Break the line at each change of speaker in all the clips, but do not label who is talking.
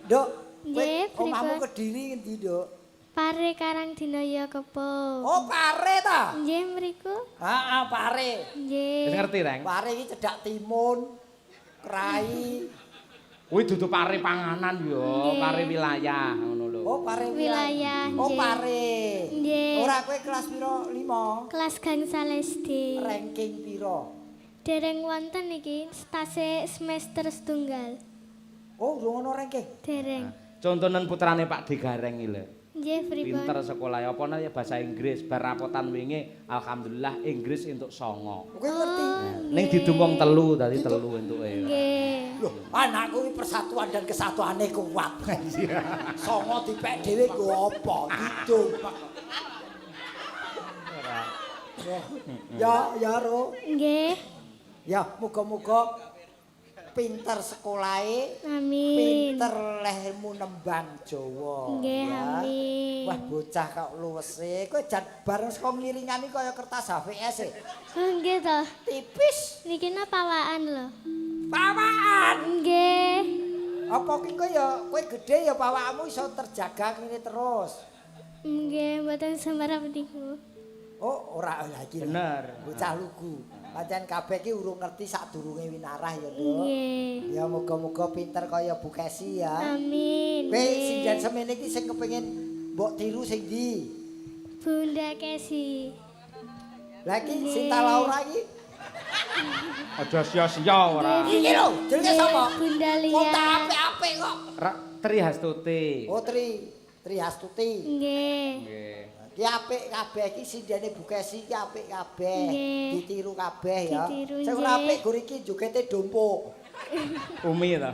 Nduk,
Nggih,
kowe omahmu
pripun?
Kediri ngendi, Nduk?
Pare Karangdinaya Kepo.
Oh, Pare ta?
Nggih mriku.
Heeh, Pare.
Nggih.
Wis ngerti, Reng?
Pare iki cedhak timun, kerai.
Kuwi dudu pare panganan yo,
Nggih.
pare wilayah ngono lho.
Oh, Pare
Wilayah,
Oh,
nggih.
Pare.
Nggih.
Ora kowe kelas piro? 5.
Kelas gangsal SD.
Ranking piro?
Dereng wonten iki stase semester setunggal.
Oh, urung ono ranking.
Dereng.
Contonen putrane Pak Digareng iki lho.
Nggih pripun?
Pinter sekolah apa ya bahasa Inggris, bar rapotan wingi alhamdulillah Inggris entuk 9.
Kowe ngerti?
Ning didumong 3 dadi 3 entuke.
Nggih.
Loh, anakku iki persatuan dan kesatuannya kuat. Songo dipek dhewe nggo apa? Didum. Ya, Ro.
Nggih.
Ya, muga-muga pinter sekolahe,
Amin.
pinter lehmu nembang Jawa.
Nggih,
ya.
amin.
Wah, bocah kok luwese. Kowe jan bareng saka ngiringani kaya kertas HVS e.
Oh, nggih to.
Tipis.
Niki pawaan lho.
Pawaan.
Nggih.
Apa ki kowe gedhe ya pawakmu iso terjaga ngene terus.
Nggih, mboten semerap niku.
Oh, ora lagi.
Bener.
Bocah lugu. Pancen kabeh ki urung ngerti sadurunge winarah ya, Nduk.
Nggih.
Ya muga-muga pinter kaya Bu Kesi ya.
Amin.
Kowe
nggih.
sinjan semene iki sing kepengin mbok tiru sing ndi?
Bunda Kesi.
Lah iki Sinta Laura iki.
Aja sia-sia ora.
Iki lho, jenenge sapa?
Bunda
Wong tak
Lia.
apik-apik kok.
Tri Hastuti.
Oh, Tri Astuti.
Nggih.
Nggih.
Ki apik kabeh iki sinjane Bu Kesi iki apik kabeh.
Nggih.
Ditiru kabeh ya.
Ditiru,
Sing ora
nggih.
apik gur iki jogete dompok.
Umi ta.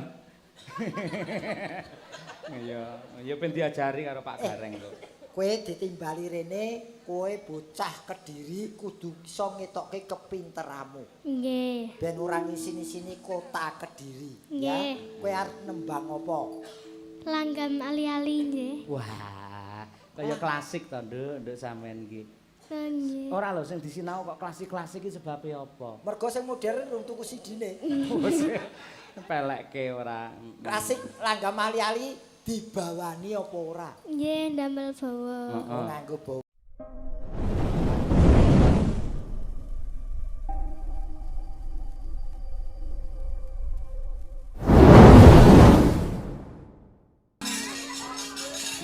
Ya ben diajari karo Pak Gareng to.
Kowe ditimbali rene, kowe bocah Kediri kudu iso ngetokke kepinteranmu.
Nggih.
Ben ora ngisini-sini kota Kediri,
Nggih.
ya. Kowe arep nembang apa?
Langgam ali-ali nggih.
Wah, kaya klasik to, Nduk sampean iki.
Nggih.
Ora lho sing disinau kok klasik-klasik iki sebabe apa?
Mergo sing modern rung tuku sidine.
Pelekke ora.
Klasik langgam ali-ali dibawani apa ora?
Nggih, ndamel bawa.
Oh, nganggo bawa.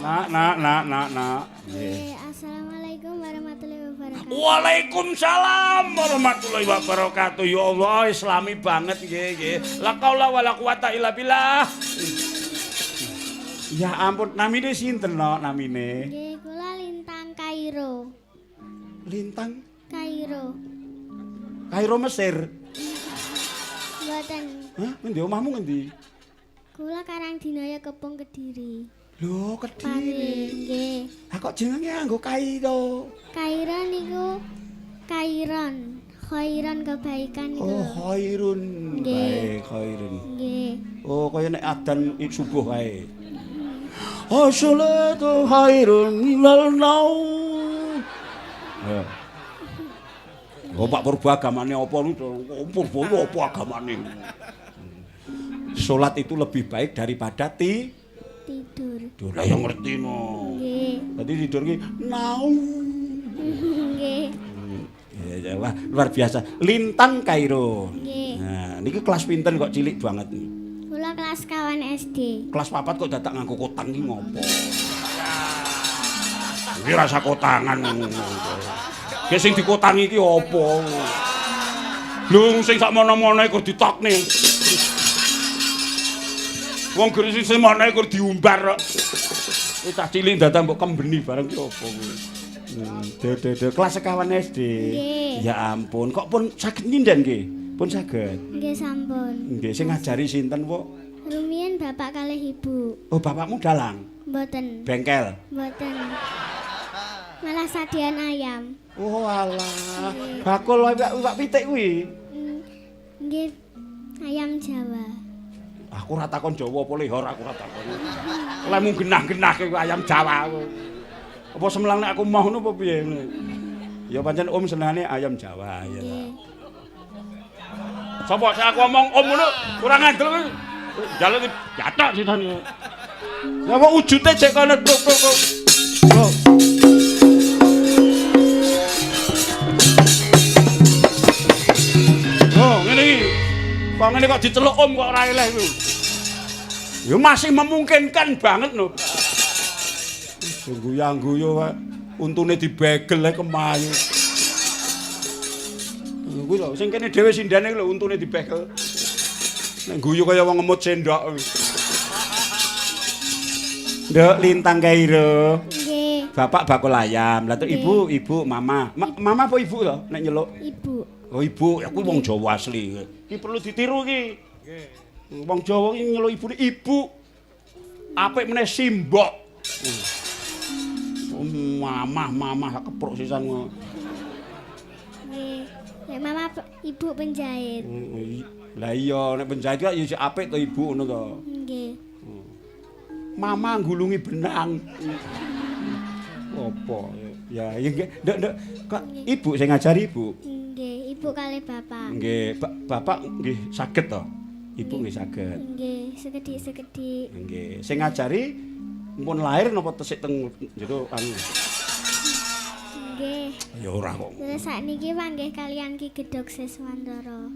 Nak.
Nggih, assalamualaikum warahmatullahi wabarakatuh.
Waalaikumsalam warahmatullahi wabarakatuh. Ya Allah, islami banget nggih. La qaula wala quwata illa billah. Ya ampun, namine sinten no namine?
Nggih, kula Lintang Kairo.
Lintang
Kairo.
Kairo Mesir.
Mboten.
Hah? Ngendi omahmu ngendi?
Kula Karangdinaya Kepung Kediri.
Lho,
Pare,
Kediri.
nggih.
Lah kok jenenge nganggo Kairo?
Kairo niku Kairon. Khairon kebaikan niku.
Oh,
lho.
khairun.
Nggih.
Baik, khairun.
Nggih.
Oh, kaya nek adzan subuh wae. As-salatu khairun minal naum. Oh, Pak Purba agamane apa niku? Purba apa agamane? Salat itu lebih baik daripada
Tidur.
tidur. Lah yang ngerti no.
Nggih.
Tadi tidur ki naum.
Nggih.
Ya, wah, luar biasa. Lintang Kairo.
Nggih.
Nah, niki kelas pinten kok cilik banget nih.
Kula kelas kawan SD.
Kelas papat kok dadak nganggo kotang iki ngopo? Iki rasa kotangan. Ki sing dikotangi iki apa? Lho sing sak mono-mono iku ditokne. Wong gresik sing mono iku diumbar kok. Cah cilik dadak mbok kembeni bareng ki apa kuwi. De kelas sekawan SD.
Nggih.
Ya ampun, kok pun saged nyinden nggih? Pun saged.
Nggih sampun.
Nggih, sing ngajari sinten, Bu?
Rumiyin bapak kalih ibu.
Oh, bapakmu dalang,
Mboten.
bengkel.
Mboten. Malah sadian ayam.
Oh, alah. Bakul iwak pitik kuwi.
Nggih. Ayam Jawa.
Aku ora takon Jawa apa lehor, aku ora takon. Lemu genah-genah ke ayam Jawa. Apa semelang nek aku mau ngono apa piye? Ya pancen Om senengane ayam Jawa ya.
Nggih.
Sapa sing aku omong Om ngono kurang ngandel. Jaluk Yatok sitane. Lah kok wujute cek kono tok. Oh. Oh, ngene iki. Kok ngene kok diceluk om kok ora eleh iku. Ya masih memungkinkan banget no. Guyang-guyu wae. Untune dibegel ae kemayu. Kuwi lho sing kene dhewe sindane lho untune dibegel. Nek guyu kaya wong ngemut sendok. Nduk Lintang Kairo.
Nggih.
Bapak bakul ayam. Lah ibu, mama. Mama apa ibu lho nek nyeluk?
Ibu.
Oh ibu, aku wong Jawa asli. Iki perlu ditiru iki. Nggih. Wong Jawa iki nyeluk ibune ibu. Apik meneh simbok. Mama kepruk sisan ngono.
Nggih. Nek mama ibu penjahit.
Lah iya nek penjahit kok ya apik to ibu ngono to.
Nggih.
Mama nggulungi benang. Apa? Ya nggih. Nduk. Kok ibu sing ngajari ibu?
Nggih, ibu kali bapak.
Nggih, bapak nggih saged to? Ibu nggih saged.
Nggih, sekedhik-sekedhik.
Nggih. Sing ngajari mumpun lahir napa tesik teng jero anu?
Nggih.
Ya ora kok.
Terus sakniki panggih kalian Ki Gedhog Siswandara.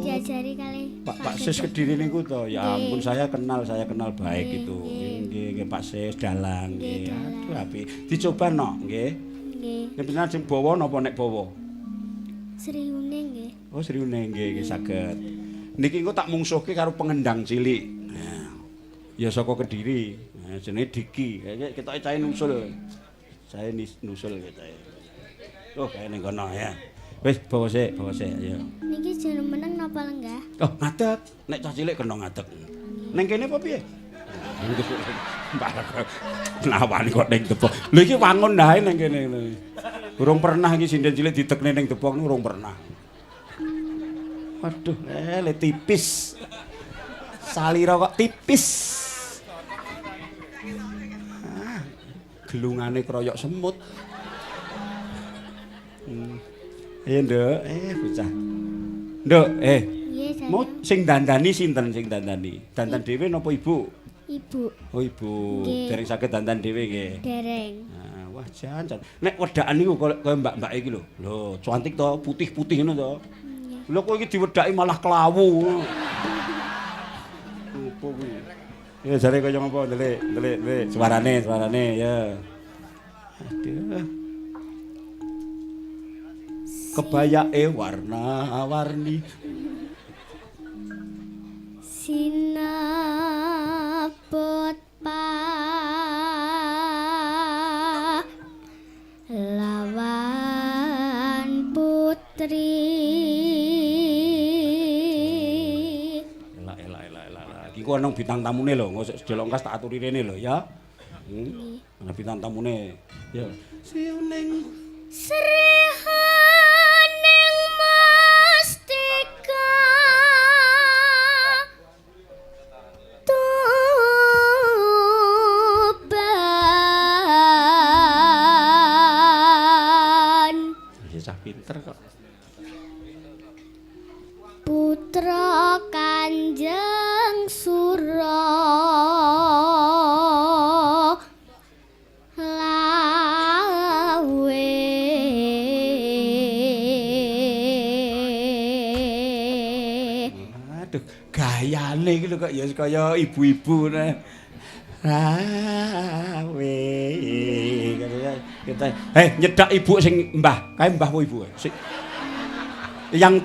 Diajari kali
Pak Sis Kediri niku to. Ya ampun saya kenal baik
Nggih,
itu.
nggih.
Nggih Pak Sis dalang
Nggih,
nggih.
dalang.
Aduh apik. Dicoba no nggih.
Nggih.
Nek benar sing bawa napa nek bawa?
Sriune nggih.
Oh seriune nggih saged. Niki engko tak mungsuhke karo pengendang cilik. Nah, ya saka Kediri. Nah, jenenge Diki. Ketoke cahe nusul. Cahe nusul ketoke. Oh, kae ning kono ya. Wis bawa sik ayo.
Niki jeneng meneng napa lenggah?
Oh, ngadeg. Nek cah cilik kena ngadeg. Ning kene apa piye? Nawani kok ning depok. Lho iki wangun ae ning kene. Urung pernah iki sinden cilik didekne ning depok urung pernah. Waduh, le tipis. Salira kok tipis. Gelungane kroyok semut. Ayo Nduk, bocah. Nduk,
Nggih,
mau
sayang.
sing dandani sinten sing dandani? Dandan dhewe napa ibu?
Ibu.
Oh ibu,
Nggih.
dereng saged dandan dhewe nggih.
Dereng.
Nah, wah jan. Nek wedakan niku kaya mbak-mbak iki lho. Lho, cantik to, putih-putih ngono to. Lho kok iki diwedaki malah kelawu. Opo kuwi? Ya jare kaya ngapa, ndelik. Suarane ya. Aduh. Kebayake warna-warni.
Sinaput lawan putri.
Elak. Iki ku ana bintang tamune lho, ngosok sedelongkas tak aturi rene lho ya. Ana bintang tamune. Ya. Siuning
Srihaning mustika Tuban
ya cah pinter kok.
Putra Kanjeng Sura
Gayane iki lho kok ya kaya ibu-ibu ne. Rawe. Kita nyedak ibu sing Mbah. Kae Mbah apa ibu? Yang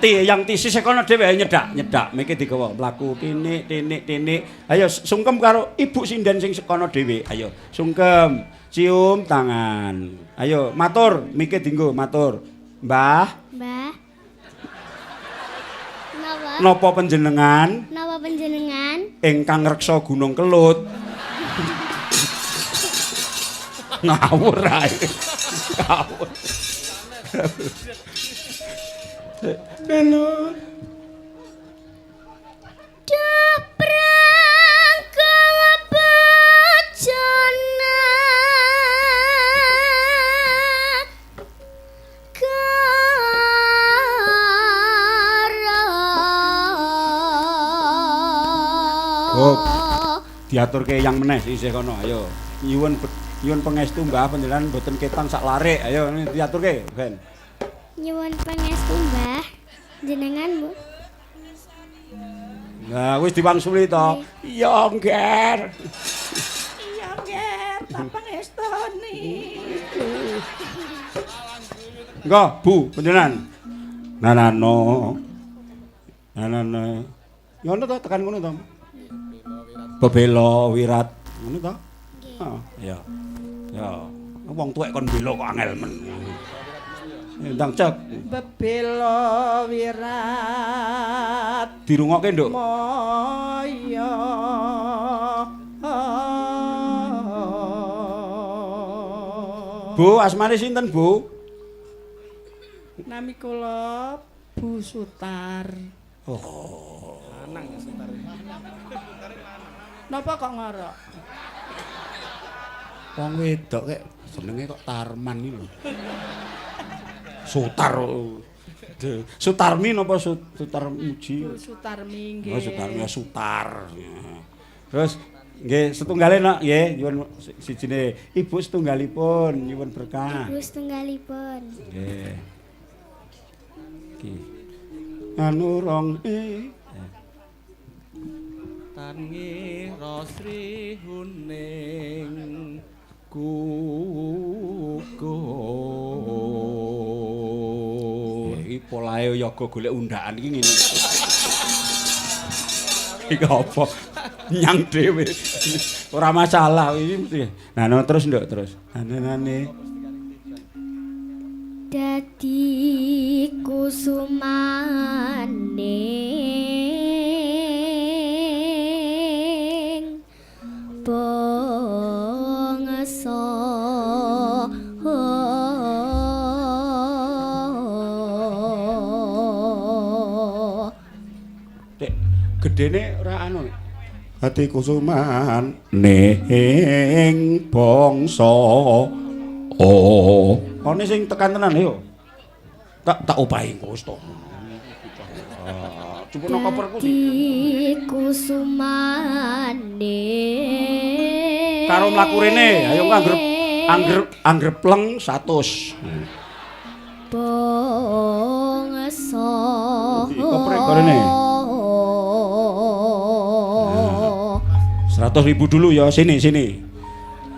ti sisih kono dhewe nyedak. Miki digawa mlaku tinik. Ayo sungkem karo ibu sinden sing sekono dhewe. Ayo sungkem, cium tangan. Ayo matur, miki dienggo matur. Mbah. Napa panjenengan ingkang ngreksa Gunung Kelut? Ngawur ae. Ngawur. Halo.
Daprang bacana
diaturke yang meneh isih kono. Ayo. Nyuwun pangestu Mbah panjenengan mboten ketan sak larik. Ayo diaturke, Ben.
Nyuwun pangestu Mbah jenengan Bu.
Nah, wis diwangsuli to. Iya, Ngger.
Iya, Nger, tak pangestoni.
Engko, Bu, panjenengan. Nanano. Ya ono to tekan ngono to. Bebelo wirat. Ngono to? Heeh, ya. Ya. Wong tuwek kon bela kok angel men. Ndang cek.
Bebelo wirat.
Dirungokke, Nduk.
Moyo.
Bu, asmane sinten, Bu?
Nami kula Bu Sutar.
Oh.
Lanang ya Sutar. Napa kok ngorok?
Wong wedok kek jenenge kok Tarman iki lho. Sutar. Sutarmi napa Sutar Muji?
Bu Sutarmi nggih.
Oh, Sutarmi Sutar. Terus nggih setunggale nak nggih nyuwun sijine ibu setunggalipun nyuwun berkah.
Ibu setunggalipun.
Nggih. Iki. Anu rong
Tangi Rosri Huning Gugur.
iki polahe yoga golek undakan iki ngene. Iki apa? Nyang dhewe. Ora masalah iki mesti. Nah, no, terus nduk terus. Anane.
Dadi kusumaning bangsa
Dek, gedene ora anu. Hati kusuman ning bangsa. Oh, ana sing tekan tenan yo. Tak opahi Gus to. Coba nang koperku sih.
Dadi kusumaning
Karo mlaku rene, ayo angger pleng 100.
bangsa
Koprek korene. 100.000 dulu ya, sini.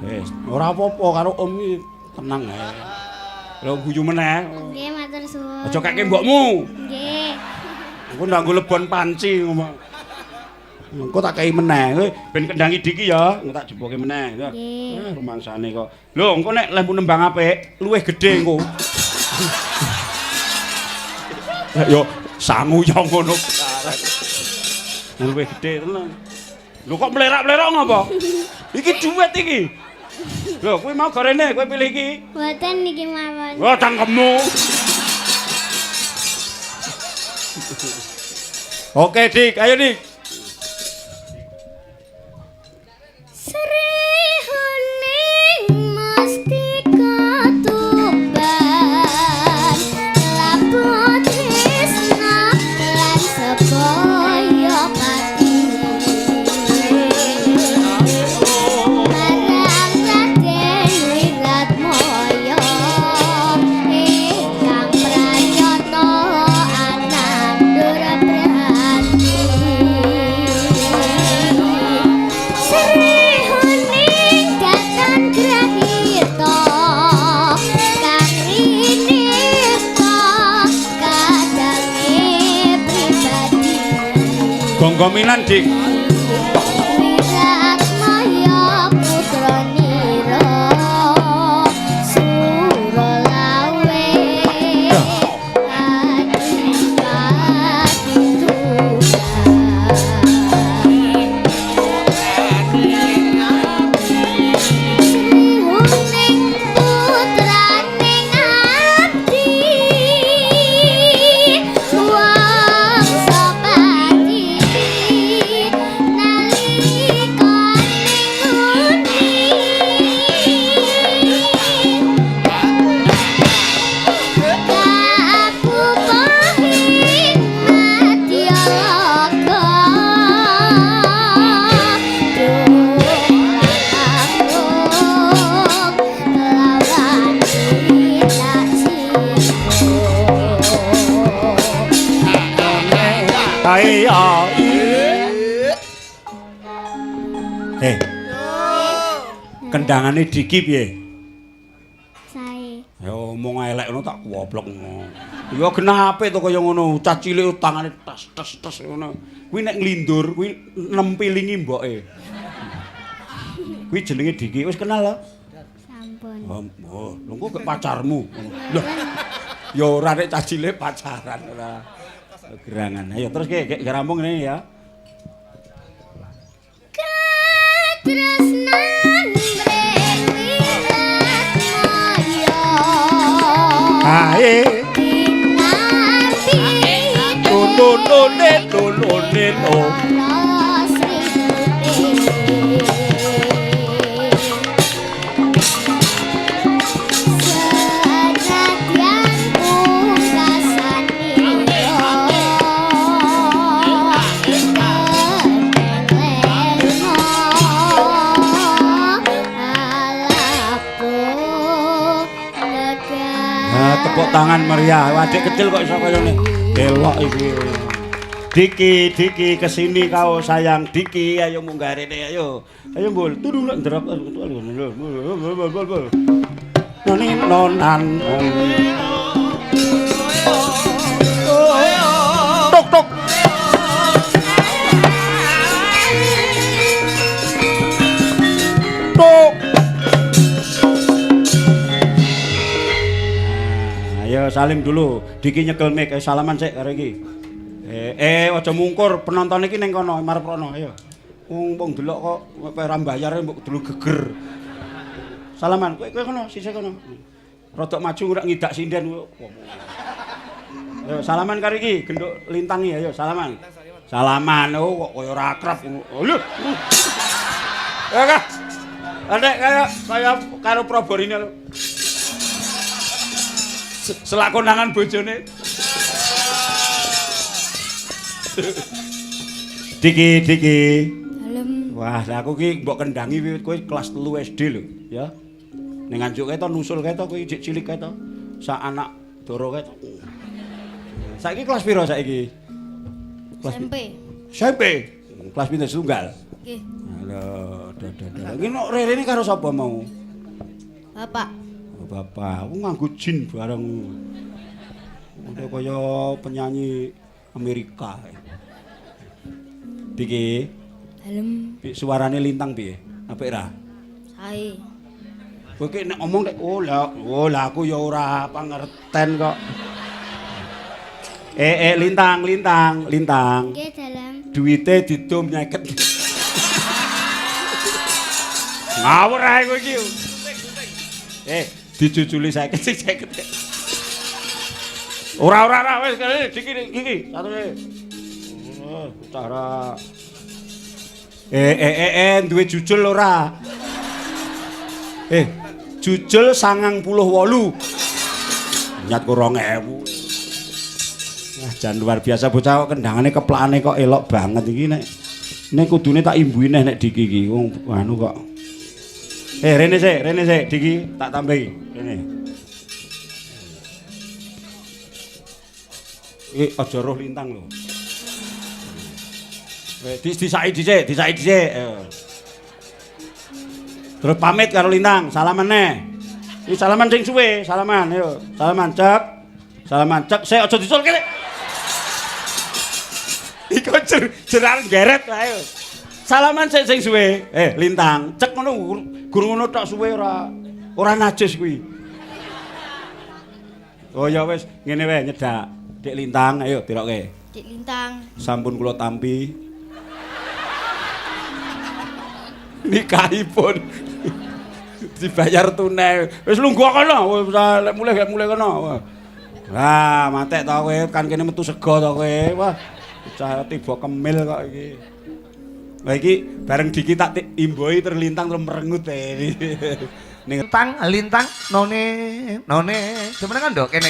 Wis, ora apa-apa karo Om iki tenang ae. Lho guyu meneh.
Nggih, matur suwun.
Aja keke mbokmu.
Nggih.
Engko ndang nggo lebon panci ngomong. Engko tak kei meneh, kowe ben kendangi diki ya, engko tak jeboke meneh.
Nggih.
Rumangsane kok. Lho, engko nek lembu nembang apik, luwih gedhe engko. Yo sangu yo ngono. Luwih gedhe tenan. Lho kok mlerak-mlerok ngopo? Iki duit iki. Lho, kowe mau gorene, kowe pilih iki.
Mboten niki mawon.
Wah, cangkemmu. Oke, Dik, ayo Dik.
Sri Huning mesti ketuban laput tresna lan sebaya pati marang Raden Wiratmaya ingkang pranyata anandur berhati Sri Huning datan grahita kang rinista kadange pribadi
Gonggominan, Dik.
Wiratmaya putra nira Suralawe adipati Sri Huning putraning abdi wangsa pati
Kendangane Diki piye?
Sae.
Ya omong elek ngono tak goblok ngono. Ya genape to kaya ngono, cah cilik tangane tes ngono. Kuwi nek nglindur kuwi nempilingi mboke. Kuwi jenenge Diki, wis kenal lho?
Sampun.
Oh, lho kok gak pacarmu. Lho. Ya ora nek cah cilik pacaran ora. Gerangan. Ayo terus ge rampung ngene ya.
Katresnan mrenirat moyo.
Hae. Lolone lo. Tepuk tangan meriah. Adik kecil kok iso kaya ngene. Delok iki. Diki kesini kau sayang Diki, ayo munggah rene ayo. Ayo mbul, tudung lek nderap. Noni nonan. Tok. Tok. Ayo salim dulu. Diki nyekel mic, salaman sik karo iki. Aja mungkur penonton iki ning kono marep rono ayo. Wong delok kok ora mbayar mbok dulu geger. Salaman kowe kono sisih kono. Rodok maju ora ngidak sinden. Ayo salaman karo iki genduk lintangi ayo salaman. Salaman kok kaya ora akrab. Lho. Ya kah. Adek kaya karo Proborine lho. Selakonangan bojone. Diki.
Dalem.
Wah, lah aku ki mbok kendangi wiwit kowe kelas 3 SD lho, ya. Ning nganjuk keto nusul keto kowe cek cilik keto. Sak anak doro keto. Saiki kelas piro saiki? SMP. Kelas pinten setunggal?
Nggih.
Lho, Iki nek rene karo sapa mau?
Bapak.
Oh, bapak, aku nganggo jin bareng. Udah kaya penyanyi Amerika. Diki.
Dalem.
Suarane lintang piye? Apik ra?
Sae.
Kowe ki nek ngomong nek oh lah aku ya ora pangerten kok. Lintang.
Nggih, dalem.
Duite didum nyeket. Ngawur ae kowe iki. Dijujuli saiki sing 50. Ora wis iki satune. Cara duwe jujul ora? Jujul 98. Nyat ku 2000. Wah, jan luar biasa bocah kok kendangane keplakane kok elok banget iki nek kudune tak imbui nek Diki iki wong anu kok. Rene sik Diki tak tambahi. Rene. Aja roh lintang lho. Disaki dhisik. Terus pamit karo lintang, salaman neh. Iki salaman sing suwe, salaman ayo. Salaman cek, sik aja disul kene. Iku jerar geret ayo. Salaman sik sing suwe. Lintang, cek ngono guru ngono tok suwe ora najis kuwi. Oh ya wis, ngene wae nyedak. Dik Lintang, ayo dirokke.
Dik Lintang.
Sampun kula tampi. Nikahipun dibayar tunai. Wis lungguh kono, wis mulai kono. Wah, matek to kowe kan kene metu sego to kowe. Wah, cah tiba kemil kok iki. Lah iki bareng Diki tak imboi terlintang terus merengut
Lintang none sebenarnya kan dok kene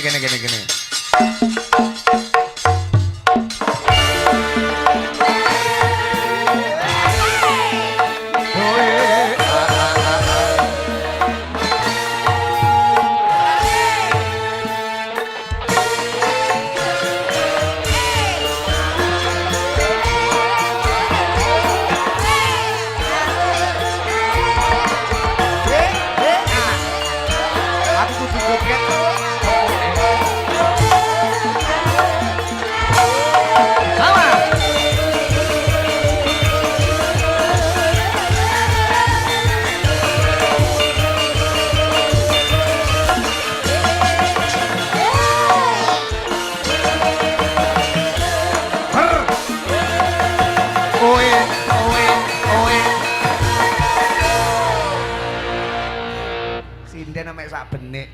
mek sak benik.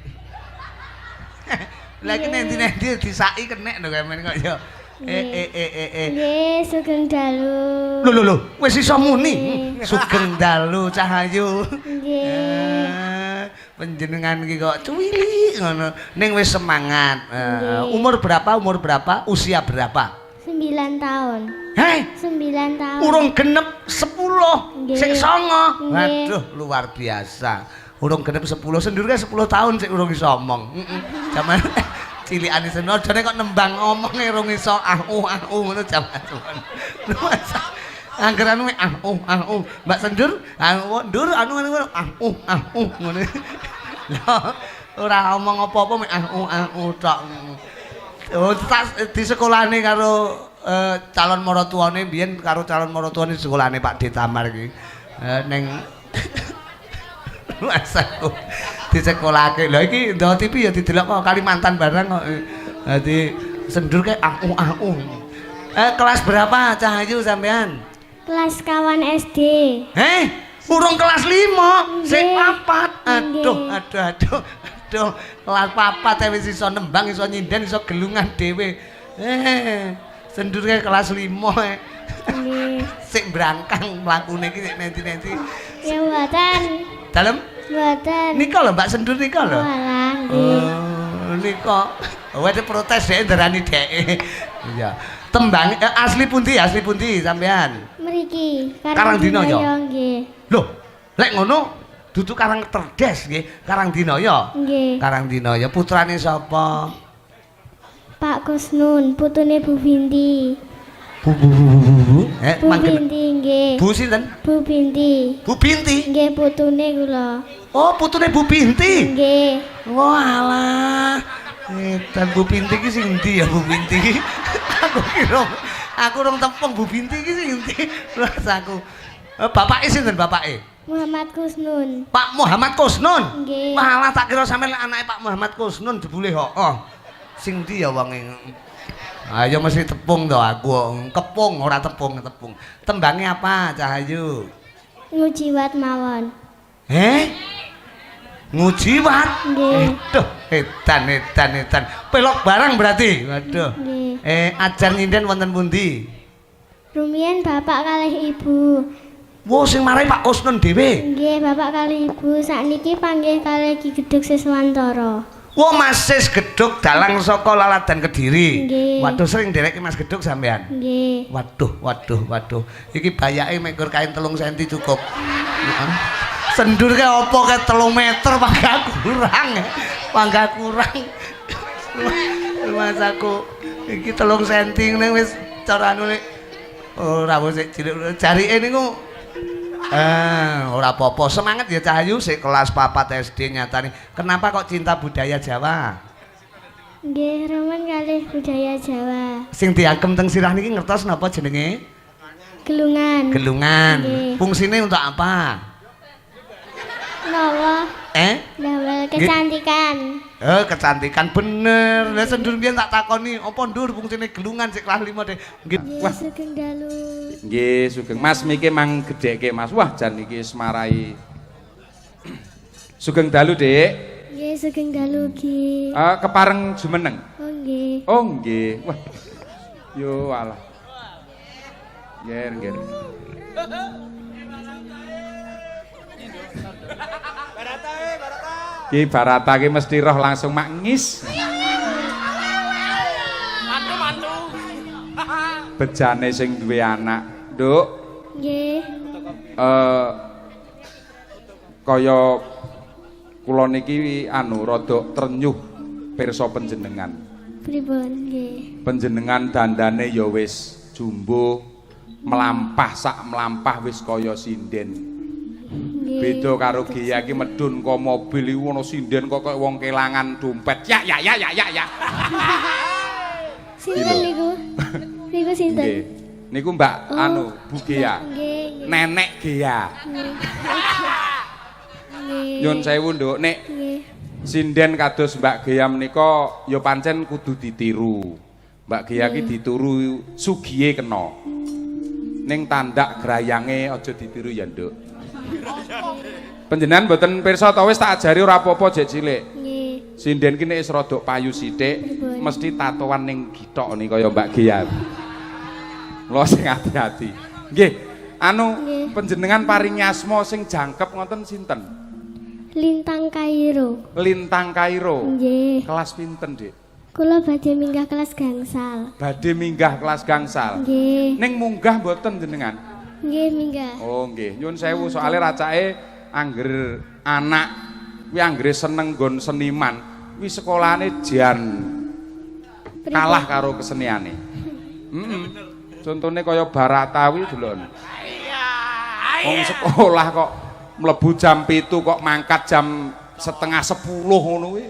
Lagi nanti disaki kenek lho kemen kok ya.
Nggih, Sugeng Dalu.
Lho, wis iso muni. Sugeng Dalu Cahayu.
Nggih.
Panjenengan iki kok cuwili ngono. Ning wis semangat. Umur berapa? Usia berapa?
9 tahun.
Hei,
9 tahun.
urung genep 10. Sik 9.
Nggih.
Waduh, luar biasa. Urung genep 10, sendurke 10 tahun sik urung iso omong. Jaman cilikane seno jane kok nembang omonge urung iso ngono jaman. Anggeran we Mbak Sendur, ndur ngono. Lho, ora omong apa-apa mek tok. Oh, di sekolahane karo calon maratuwane biyen karo calon maratuwane sekolahane Pak D Tamar iki. Ning masaku disekolahke. Lha iki ndok TV ya didelok kok Kalimantan barang kok. Dadi sendur ke kelas berapa Cahayu sampean?
Kelas kawan SD.
Urung kelas 5, sik
Nggih.
4. Aduh. Kelas 4 wis iso nembang, iso nyinden, iso gelungan dhewe. Sendurke kelas 5.
Nggih.
Sik brangkang mlakune iki nanti.
Ya mboten.
Dalem?
Mboten.
Nika lho Mbak Sendur nika lho.
Walah, nggih.
Nika. Wede protes dhek ndarani dhek. Iya. Tembang asli pundi sampean?
Mriki,
Karangdina ya?
Nggih.
Loh, lek ngono dudu Karang Terdes nggih, Karangdinaya.
Nggih.
Karangdinaya putrane sapa?
Pak Kusnun, putune Bu Binti.
Bu.
Bu Binti nggih.
Bu sinten?
Bu Binti.
Bu Binti.
Nggih putune kula.
Oh, putune Bu Binti.
Nggih.
Walah. Dan Bu Binti ki sing ndi ya Bu Binti ki? Aku rong tepung Bu Binti ki sing ndi? Terus aku. Bapake sinten bapake?
Muhammad Kusnun.
Pak Muhammad Kusnun.
Nggih.
Malah tak kira sampean anake Pak Muhammad Kusnun jebule kok. Sing ndi ya wonge? Ayo mesti tepung to aku. Kepung ora tepung. Tembange apa Cahayu?
Ngujiwat mawon.
Ngujiwat?
Nggih.
Duh, edan. Pelok barang berarti. Waduh.
Nggih.
Ajar nyinden wonten pundi?
Rumiyin bapak kalih ibu.
Wo sing marai Pak Kusnun dhewe.
Nggih, bapak kalih ibu. Sakniki panggih kalih Ki Gedhog Siswantara.
Wo Mas Sis Gedhog dalang saka Laladan Kediri.
Nggih.
Waduh sering ndereki Mas Gedhog sampean.
Nggih.
Waduh. Iki bayake mekur kain 3 cm cukup. Sendur ke apa ke 3 meter pangga kurang. Mas aku iki 3 cm ning wis cara anu nek ora wis cilik jarike niku ora apa-apa. Semangat ya Cahayu sik kelas 4 SD nyatane. Kenapa kok cinta budaya Jawa?
Nggih, remen kalih budaya Jawa.
Sing diagem teng sirah niki ngertos napa jenenge?
Gelungan. Nggih.
Fungsine untuk apa?
Nawa. Damel kecantikan.
Kecantikan bener. Lah sendur biyen tak takoni, apa ndur fungsine gelungan sik kelas 5 deh. Nggih.
Nggih, Sugeng Dalu.
Nggih, Sugeng. Mas miki mang gedheke Mas. Wah, jan iki wis marai. Sugeng Dalu, Dik.
Nggih, Sugeng Dalu nggih.
Kepareng jumeneng.
Oh nggih.
Oh, nggih. Wah. Yo alah. Nggih. Ki Barata ki mesti roh langsung mangis. Mantu. Bejane sing duwe anak, Nduk.
Nggih.
Kaya kula niki anu rada trenyuh pirsa panjenengan.
Pripun nggih.
Panjenengan dandane ya wis jumbo, melampah wis kaya sinden.
Nggih.
Beda karo Gia iki medun kok mobil iku ana sinden kok kaya wong kelangan dompet. Ya.
Sinten niku? Niku sinten?
Nggih. Niku Mbak anu Bu Gia.
Nggih.
Nenek Gia.
Nggih.
Nyun sewu, Nduk. Nek
Nggih.
sinden kados Mbak Gia menika ya pancen kudu ditiru. Mbak Gia ki dituru sugihe kena. Ning tandak grayange aja ditiru ya, Nduk. Panjenengan mboten pirsa ta wis tak ajari ora apa-apa jek cilik.
Nggih.
Sinden ki nek wis rada payu sithik mesti tatoan ning githok ni kaya Mbak Gia. Lho sing hati-hati. Nggih, anu panjenengan paringi asma sing jangkep ngoten sinten?
Lintang Kairo.
Lintang Kairo.
Nggih.
Kelas pinten, Dik?
Kula badhe minggah kelas gangsal.
Badhe minggah kelas gangsal.
Nggih.
Ning munggah mboten jenengan?
Nggih minggah.
Oh, nggih. Nyuwun sewu soalé racake angger anak kuwi anggere seneng nggon seniman, kuwi sekolahane jan kalah karo keseniane. Contone kaya Baratawi delon. Wong sekolah kok mlebu jam 7 kok mangkat jam setengah 10 ngono kuwi.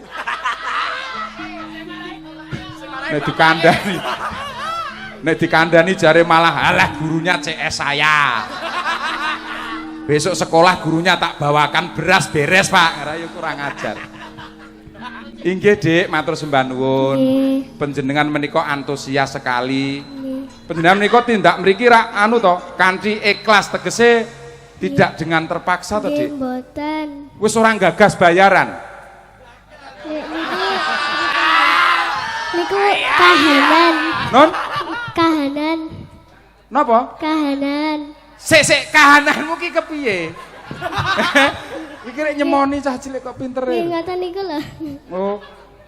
Nek dikandani jare malah alah gurunya CS saya. Besok sekolah gurunya tak bawakan beras beres Pak, rayu kurang ajar. Inggih Dik, matur sembah nuwun. Panjenengan menika antusias sekali. Panjenengan menika tindak mriki rak anu to, kanthi ikhlas tegese tidak dengan terpaksa to Dik.
Nggih mboten.
Wis ora gagas bayaran.
Niku kahanan.
Non?
Kahanan.
Napa?
Kahanan.
Sik kahananmu ki kepiye? Iki rek nyemoni cah cilik kok pinter e.
Nggih ngoten niku lho.
Oh,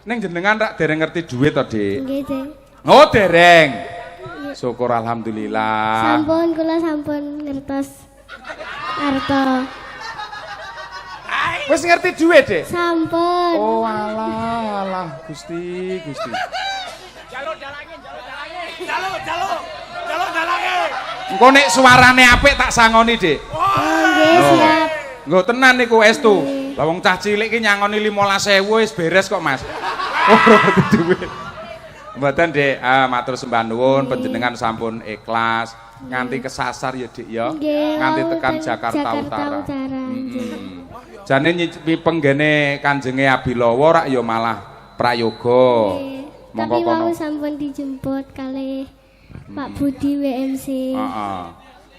ning jenengan rak dereng ngerti duit to, Dik?
Nggih, Dik.
Oh, dereng. Syukur alhamdulillah.
Sampun kula sampun ngertos arta.
Wis ngerti duit, Dik?
Sampun.
Oh, alah, Gusti.
Jaluk dalange.
Engko nek suarane apik tak sangoni, Dik.
Oh, nggih siap.
Nggo tenan niku estu. Lah wong cah cilik ki nyangoni 15.000 wis beres kok, Mas. Oh, ngerti duit. Mboten, Dik. Matur sembah nuwun panjenengan sampun ikhlas nganti kesasar ya, Dik ya. Nganti tekan Jakarta Utara. Jane nyicipi penggene Kanjenge Abilawa rak ya malah prayoga.
Tapi mau sampun dijemput kalih Pak Budi WMC.
Heeh.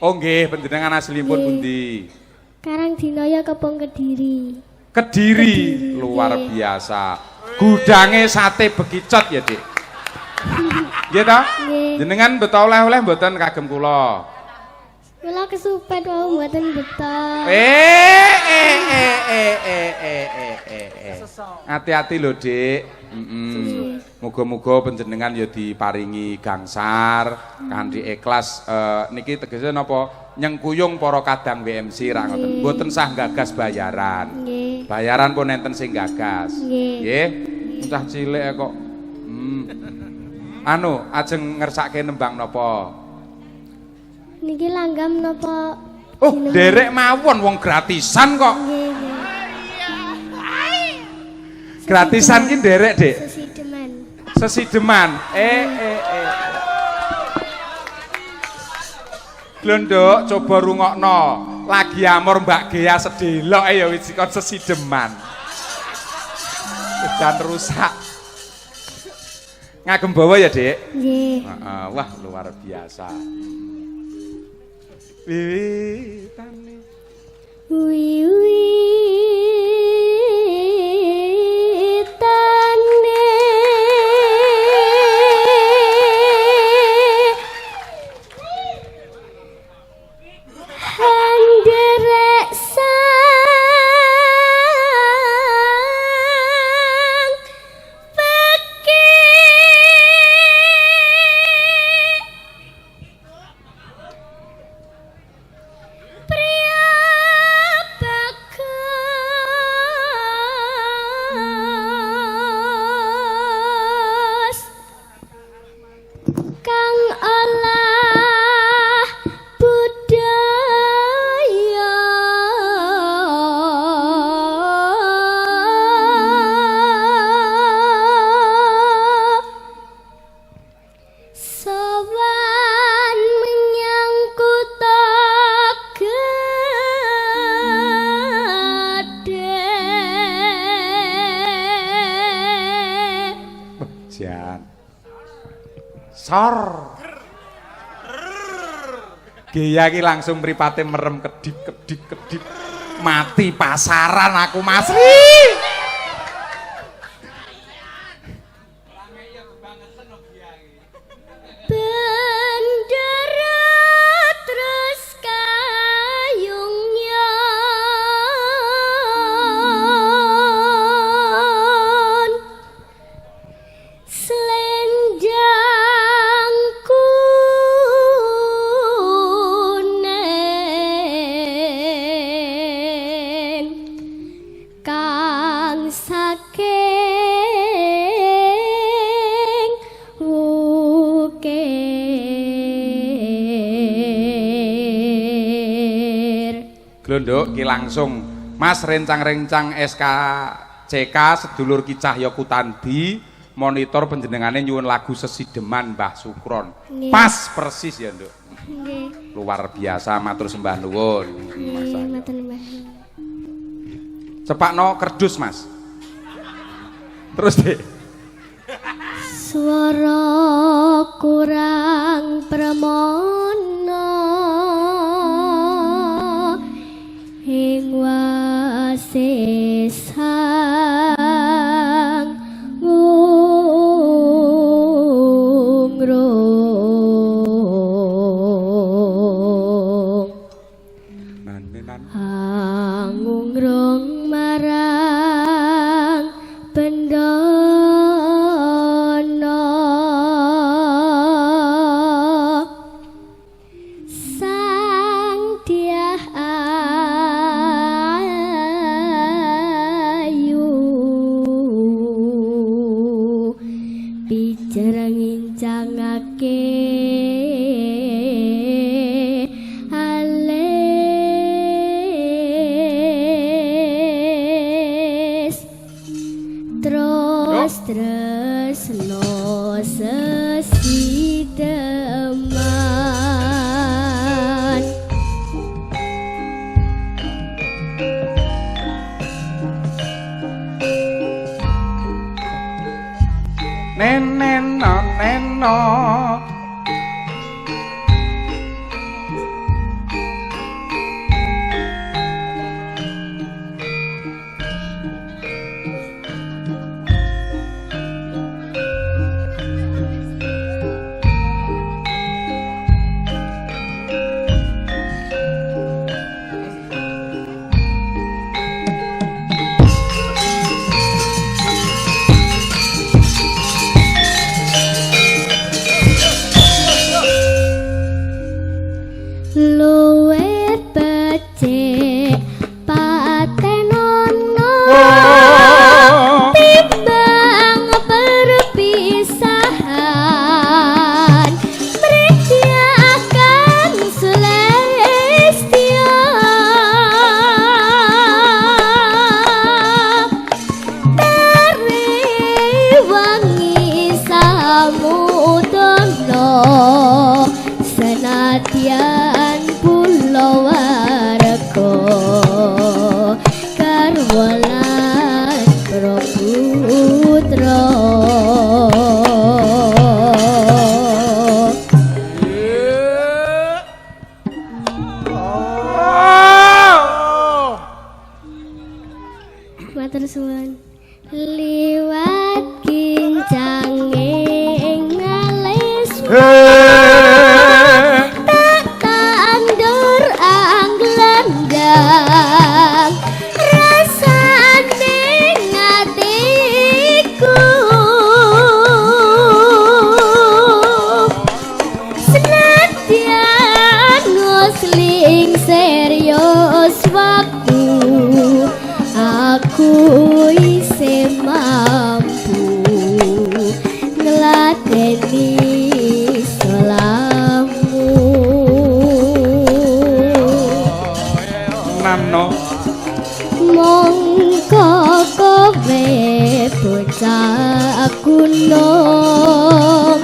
Oh nggih, panjenengan aslinipun pundi?
Karangdinaya Kepong Kediri.
Kediri, luar biasa. Gudange sate bekicot ya, Dik. Nggih ta? Jenengan beto oleh-oleh mboten kagem kula.
Kula kesupet wae mboten beto.
Hati-hati lho, Dik. Muga-muga panjenengan ya diparingi gangsar kanthi ikhlas. Niki tegese napa? Nyengkuyung para kadang WMC ra ngoten. Mboten sah gagas bayaran.
Nggih.
Bayaran pun enten sing gagas. Nggih. Cah cilik kok. Anu, ajeng ngersake nembang napa?
Niki langgam napa?
Oh, derek mawon wong gratisan kok.
Nggih.
Gratisan ki derek, Dik.
Sesideman.
Sesideman. Glondok coba rungokno. Lagi amor Mbak Gea sedelok ya wis kon sesideman. Dan rusak. Ngagem bawa ya, Dik?
Nggih.
Wah, luar biasa. Wiwitane. Sor. Gea ki langsung mripate merem kedip. Mati pasaran aku Mas Ri.
Bendera terus kayungnya selendang kuning kang saking wukir.
Glondok ki langsung Mas rencang-rencang SKCK sedulur Ki Cahya Kutandi monitor panjenengane nyuwun lagu Sesideman Mbah Sukron.
Nggih.
Pas persis ya, Nduk.
Nggih.
Luar biasa matur sembah nuwun. Mas
Nggih,
Cahya.
matur nuwun.
Cepakno kerdus, Mas. Terus deh.
Swara kurang pramono ing wasesang ngungrung angungrung marang bendana sang Dyah ayu bicara ngincangake alis terus no Sesideman.
Neneno neno.
Luwih becik patenono timbang perpisahan mriki akan selestia dari wangi samudana senadyan Kulawarga karwalan praputra matur suwun liwat kincanging alis tandur angglendang rasane ngatiku senadyan ngosling serius waktu aku isih mampu ngladeni selamu
Nano.
mongko kowe bocah gunung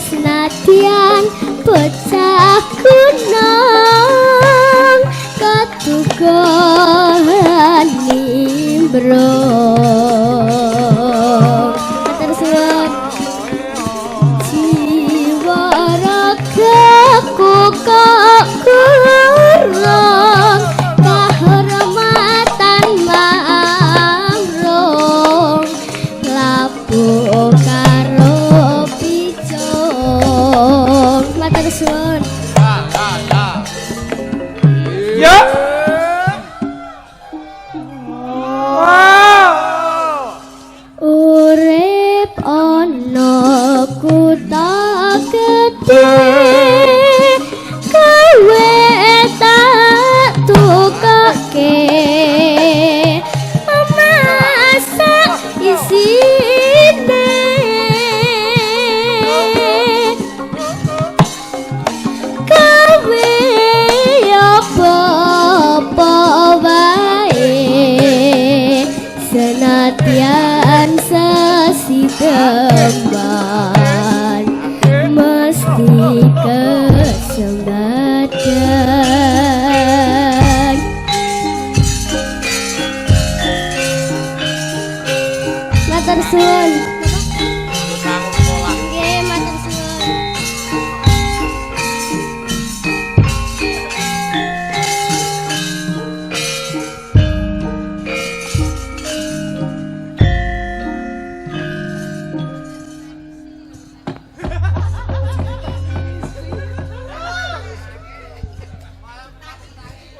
senadyan bocah gunung ketugon nimbrung matur suwun jiwa ragaku kok kurang kahormatan deman mesti kesempatan. Matur suwun. Nggih, matur suwun.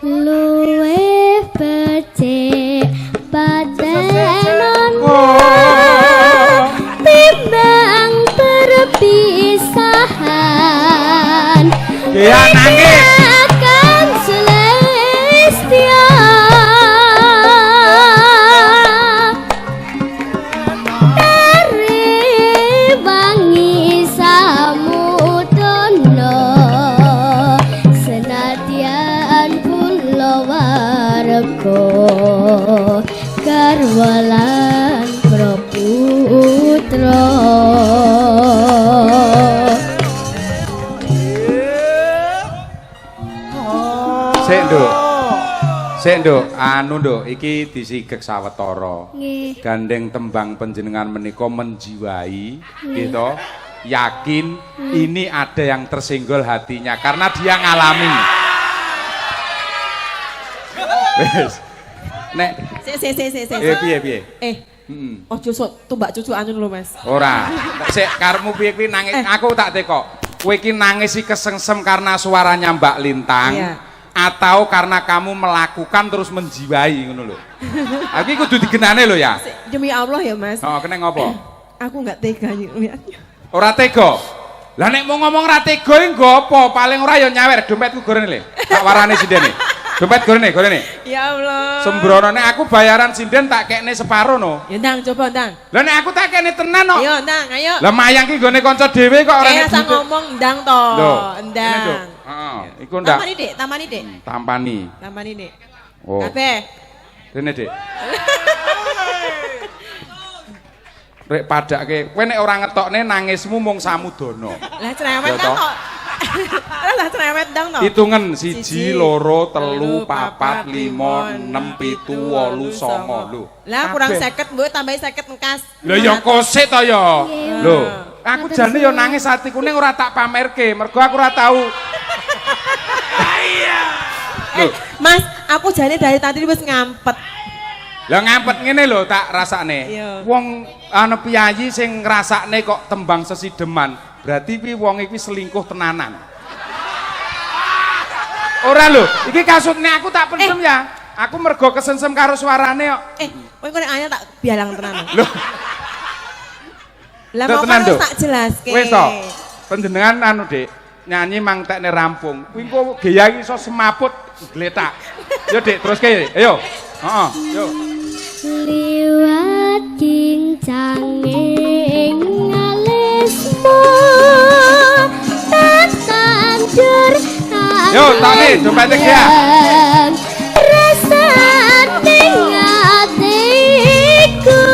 Luwih becik patenon timbang perpisahan.
Ya nangis.
Akan selestia dari wangi samudono senadyan kula warga garwalan praputra.
Sik Nduk, anu Nduk, iki disigek sawetara.
Nggih.
Gandeng tembang panjenengan menika menjiwai, gitu. Yakin ini ada yang tersenggol hatinya karena dia ngalami. Wes. Nek piye.
Ojo sok tumbak cucu anu lho Mas.
Ora. Sik karepmu piye kuwi nangis aku tak tekok. Kowe iki nangis iki kesengsem karena suaranya Mbak Lintang.
Iya.
Atau karena kamu melakukan terus menjiwai ngono lho. Iki kudu digenane lho ya.
Demi Allah ya Mas.
Oh, kena ngopo?
Aku enggak tega lihatnya.
Ora tega. Lah nek mau ngomong ra tega iki nggo apa? Paling ora ya nyawer dompetku gorene le. Tak warane sindene. Dompet gorene.
Ya Allah.
Sembrono nek aku bayaran sinden tak kekne separo no.
Ya ndang coba ndang.
Lah nek aku tak kekne tenan no.
Ayo ndang, ayo.
Lah mayang ki nggone kanca dhewe kok ora
nek ngomong ndang to. Ndang.
Heeh, iku ndak.
Tampani, Dik.
Tampani,
Dik.
Oh.
Kabeh.
Rene, Dik. Rek padake, kowe nek ora ngetokne nangismu mung samudana.
Lah cerewet ndang kok. Lah cerewet ndang to.
Hitungen 1 2 3 4 5 6 7 8 9 lho.
Lah kurang 50 mbok tambahi 50 engkas.
Lho ya kosek to ya. Lho, aku jane ya nangis atiku ning ora tak pamerke, mergo aku ora tahu.
Mas, aku jane dari tadi wis ngampet.
Lah ngampet ngene lho tak rasane.
Iya.
Wong ana piyayi sing ngrasakne kok tembang sesideman, berarti pi wong iki selingkuh tenanan. Ora lho, iki kasutne aku tak pendem ya. Aku mergo kesensem karo suarane kok.
Kowe kok nek anyar tak bialang tenan.
Lho.
Lah mau kan tak jelaske.
Wis to. Panjenengan anu Dik, nyanyi mang tekne rampung. Kuwi engko geya iso semaput gletak. Yo Dik, teruske. Ayo. Heeh, yo.
Liwat kincanging alismu tak tanjur.
Yo, tani dompet ya.
Rasane atiku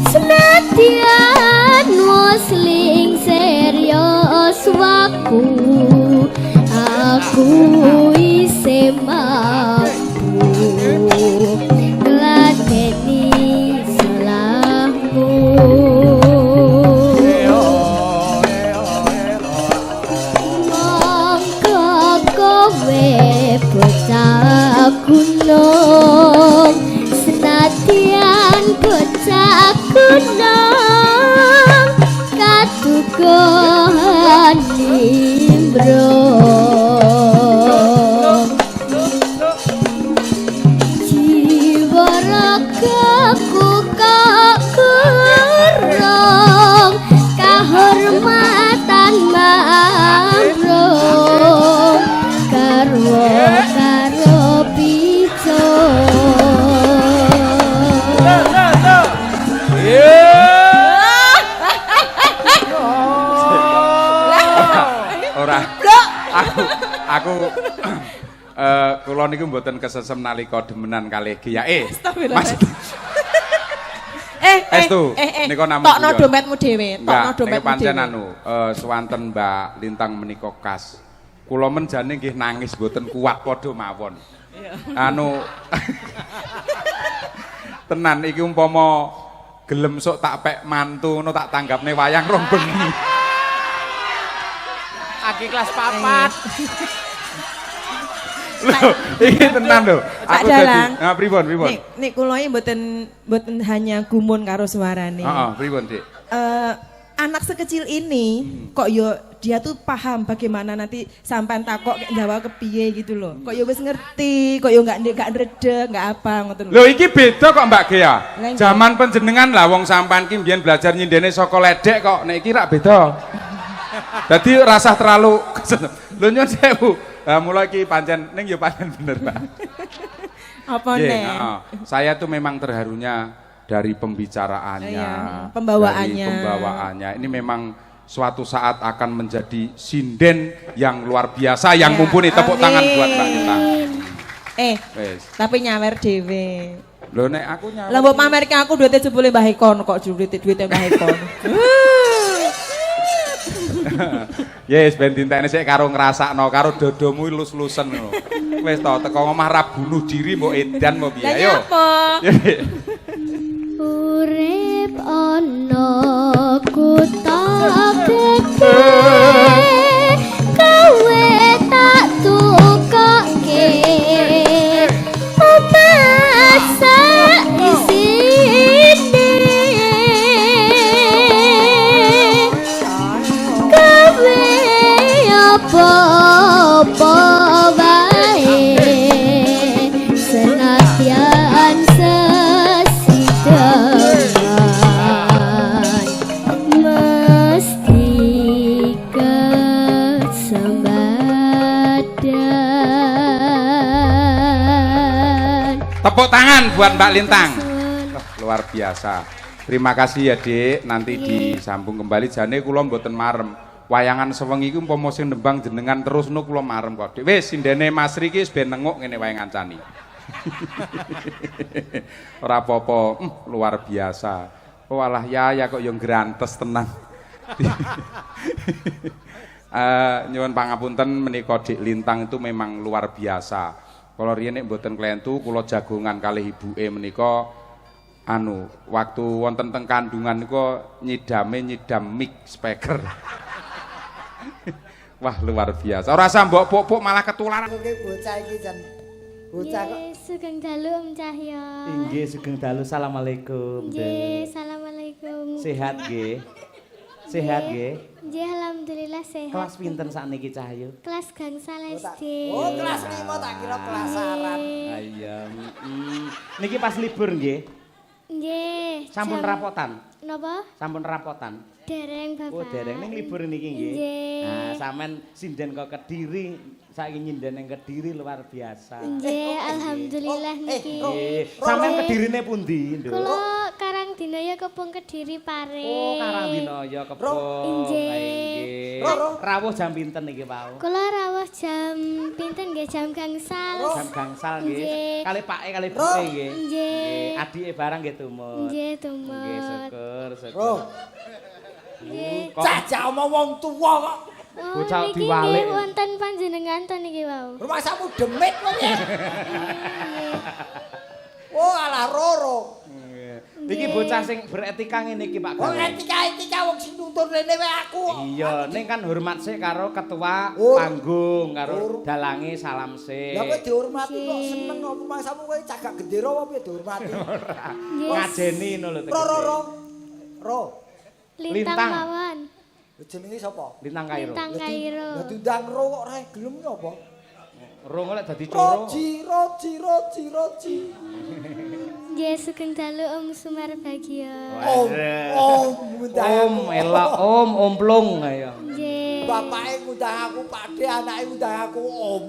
senadyan musling serius waku aku isih mampu ngladeni salahmu. Monggo kowe bocah gunung senadyan bocah gunung katugon nimbrung jiwa ragaku kok kurung kahormatan mamrung karo pico.
Kula niku mboten kesesem nalika demenan kalih Giyae.
Astagfirullah.
Mas Estu, nika namung
Tokno dompetmu dhewe, tokno dompetmu
pancen
dhewe.
anu, sewanten Mbak Lintang menika kas. Kula men jane nggih nangis mboten kuat padha mawon. Anu tenan iki umpama gelem sok tak pek mantu ngono tak tanggapne wayang rong bengi.
Aki kelas 4.
Lho, iki tenan lho. Aku
Dalang.
dadi. Pripun?
Nek kula iki mboten hanya gumun karo suarane.
Heeh, pripun, Dik?
Anak sekecil ini kok yo dia tuh paham bagaimana nanti sampean takok jawab kepiye gitu loh. Kok yo wis ngerti, kok yo enggak redeg, enggak apa ngoten
Lho iki beda kok Mbak Gea.
Lah,
Zaman panjenengan lah wong sampean ki mbiyen belajar nyindene saka ledek kok nek iki rak beda. Dadi rasa terlalu lho nyun sewu. Lah mulai iki pancen ning ya pancen bener, Mbak.
Apa
Nggih,
nih?
heeh. Saya tuh memang terharunya dari pembicaraannya,
Iya, pembawaannya.
dari pembawaannya. Ini memang suatu saat akan menjadi sinden yang luar biasa yang
Ya,
mumpuni. Tepuk tangan buat Mbak Nita.
Wes. Tapi nyawer dhewe.
Lho nek aku nyawa.
Lah mbok pamerke aku duwite jebule Mbah Ekon kok duwite Mbah Ekon.
Yes, ben dintekne sik karo ngrasakno karo dodomu lus-lusen ngono. Wis to teko omah ra bunuh diri mbok edan mbok piye
Lah
ayo.
nyapa?
Urip ana kutha gedhe kowe tak tukoke masa isine kowe apa-apa wae senadyan mesti kesempatan.
Tepuk tangan buat Mbak Lintang. Luar biasa. Terima kasih ya, Dik. Nanti disambung kembali jane kula mboten marem. Wayangan sewengi iku umpama sing nembang jenengan terus nu kula marem kok. Dik. Wis sindene Mas Ri iki wis ben nenguk ngene wae ngancani. Ora apa-apa, luar biasa. Walah ya kok yo grantes tenang. Nyuwun pangapunten menika Dik Lintang itu memang luar biasa. Kalau riyen nek mboten klentu kula jagongan kalih ibuke menika anu waktu wonten teng kandungan niku nyidam mic speaker. Wah luar biasa. Ora usah mbok puk malah ketularan.
Oke bocah iki jan. Bocah kok.
Nggih, sugeng dalu Om Cahya.
Inggih sugeng dalu. Assalamualaikum.
Nggih, assalamualaikum.
Sehat nggih. Sehat nggih.
Nggih, alhamdulillah sehat.
Kelas pinten sakniki Cahyo?
Kelas gangsal SD.
Oh, kelas 5 tak kira kelasaran.
Iya. Niki pas libur nggih.
Nggih.
Sampun rapotan.
Napa?
Sampun rapotan.
Dereng Bapak.
Oh, dereng ning libur niki nggih.
Nggih.
Nah, sampean sinden kok Kediri, saiki nyinden ning Kediri luar biasa.
Nggih, alhamdulillah niki.
Nggih. Sampean Kedirine pundi, Nduk?
Kula Karangdinaya Kebon Kediri Pare.
Oh, Karangdinaya Kebon.
Nggih.
Rawuh jam pinten niki, Pak?
Kula rawuh jam pinten nggih jam gangsal.
Jam gangsal nggih.
Nggih.
Kali pake kali buke nggih.
Nggih.
Adike barang nggih tumut.
Nggih,
Nggih,
tumut.
syukur,
Bro,
syukur.
Nggih.
cacah omong wong tuwa kok.
Oh,
Bocah
niki
diwalik.
nggih wonten panjenengan to niki wau.
Rumah samu demit kok ya. Oh, alah roro.
Iki bocah sing beretika ngene iki Pak
Wong
Gawe.
etika wong sing nuntun rene wae aku.
Iya, ning kan hormat sih karo ketua
Oh.
panggung karo dalange salam sih.
Lah kowe dihormati kok seneng apa mangsamu kowe cagak gendera apa piye dihormati?
Ngajeni ngono lho tegese.
Ro.
Lintang
Lintang.
mawon.
Jenenge sapa?
Lintang Kairo.
Lintang Kairo.
Lah diundang ro kok ra gelem apa?
Rong lek dadi coro.
Roji.
Nggih, sugeng dalu Om Sumar Bagio.
Om elok, om omplung ayo.
Nggih.
Bapake ngundang aku Pakde, anake ngundang aku Om.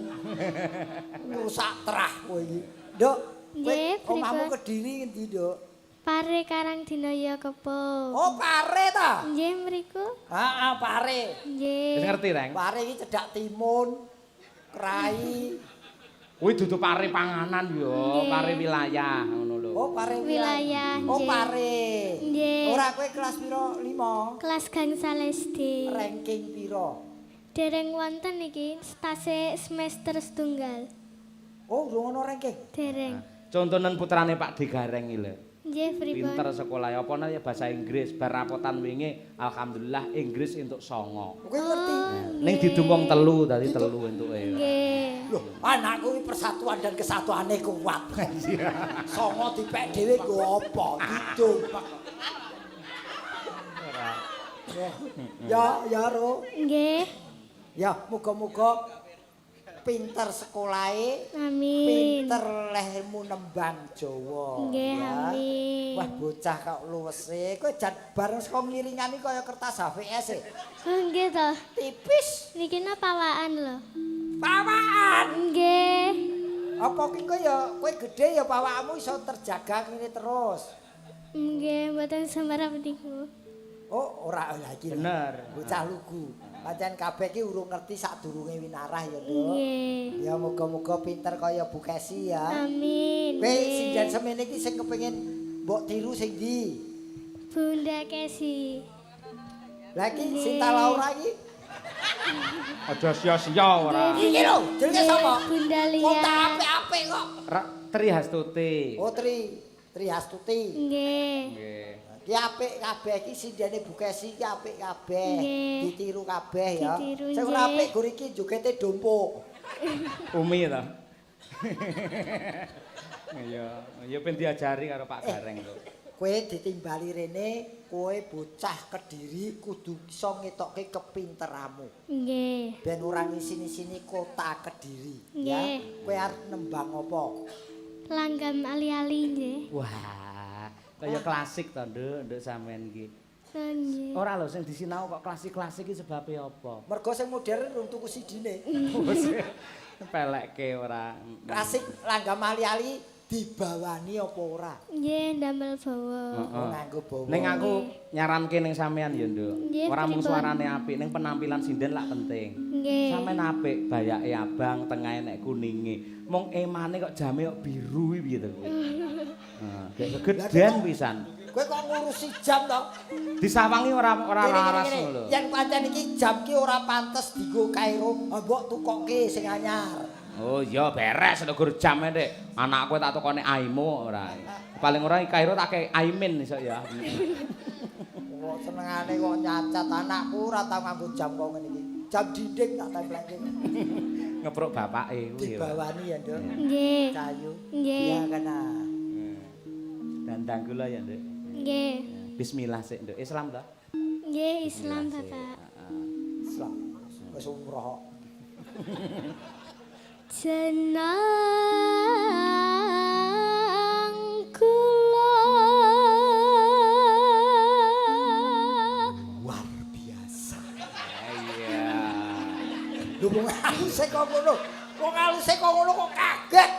Rusak terah kowe iki. Nduk,
Nggih,
omahmu
pripun?
Kediri ngendi, Nduk?
Pare Karangdinaya Kebon.
Oh, Pare ta?
Nggih, mriku.
Heeh, Pare.
Wis
Nggih.
ngerti, Reng?
Pare iki cedhak timun, kerai.
Kuwi dudu pare panganan yo, pare wilayah ngono lho.
Oh, pare
Wilayah,
Oh,
nggih.
pare.
Nggih.
Ora kowe kelas piro? 5.
Kelas gangsal SD.
Ranking piro?
Dereng wonten iki stase semester setunggal.
Oh, urung ono ranking.
Dereng.
Contonen putrane Pak D Gareng iki lho.
Nggih, pripun?
Pinter sekolah apa ya bahasa Inggris, bar rapotan wingi alhamdulillah Inggris entuk 9.
Kowe ngerti?
Ning didumong 3 dadi 3 entuke.
Nggih.
Loh, anakku iki persatuan dan kesatuane kuat. Songo dipek dhewe nggo apa? Didum. Ya, Ro.
Nggih.
Ya, muga-muga pinter sekolahe,
Amin.
pinter lehmu nembang Jawa.
Nggih,
ya.
amin.
Wah, bocah kok luwese. Kowe jan bareng saka ngiringani kaya kertas HVS e.
Oh, nggih to.
Tipis.
Niki pawaan lho.
Pawaan.
Nggih.
Apa ki kowe gedhe ya pawakmu iso terjaga ngene terus.
Nggih, mboten semerap niku.
Oh, ora lagi.
Bener.
Bocah lugu. Pancen kabeh ki urung ngerti sadurunge winarah ya, Nduk.
Nggih.
Ya muga-muga pinter kaya Bu Kesi ya.
Amin.
Kowe sinden semene iki sing kepengin mbok tiru sing ndi?
Bunda Kesi.
Lah iki Sinta Laura iki.
Aja sia-sia ora.
Iki lho, jenenge sapa?
Bunda
Wong
Lia.
tak apik-apik kok.
Tri Hastuti.
Oh, Tri Astuti.
Nggih.
Nggih.
Ki apik kabeh iki sindene Bu Kesi iki apik kabeh.
Nggih.
Ditiru kabeh ya.
Ditiru,
Sing ora
nggih.
apik gur iki jogete dompok.
Umi ta. Ya ben diajari karo Pak Gareng to.
Kowe ditimbali rene, kowe bocah Kediri kudu iso ngetokke kepinteranmu.
Nggih.
Ben ora ngisini-sini kota Kediri,
Nggih.
ya. Kowe arep nembang apa?
Langgam ali-ali nggih.
Wah, kaya klasik to, Nduk sampean iki.
Oh, nggih.
Ora lho sing disinau kok klasik-klasik iki sebabe apa?
Mergo sing modern rung tuku sidine.
Pelekke ora.
Klasik langgam ali-ali dibawani apa ora?
Nggih, ndamel bawa.
Oh, nganggo bawa.
Ning aku nyaranke ning sampean ya, Nduk.
Nggih,
Ora mung
pripun?
suarane apik, ning penampilan sinden lak penting.
Nggih.
Sampeyan apik, bayake abang, tengahe nek kuninge. Mung emane kok jame kok biru iki piye to kowe? Nah, gegeden pisan.
Kowe kok ngurusi jam to?
Disawangi ora laras
Gini,
lho.
Yang pancen iki jam ki ora pantes dienggo Kairo, mbok tukokke sing anyar.
Oh iya beres nek gur jam Dik. Anakku tak tukone Aimo ora. Paling ora Kairo tak kei Aimin iso ya.
Kok senengane kok nyacat anakku ora tau nganggo jam kok ngene iki. Jam dinding tak templeke.
Ngepruk bapake kuwi.
Dibawani ya, Nduk.
Nggih.
Cayu.
Nggih.
Ya kana.
Dandang kula ya, Nduk.
Nggih.
Bismillah sik, Nduk. Islam ta?
Nggih, Islam Bapak.
Islam. Wis umroh.
Jenang kula
Luar biasa.
Iya.
Lho wong aluse kok ngono. Wong aluse kok ngono kok kaget.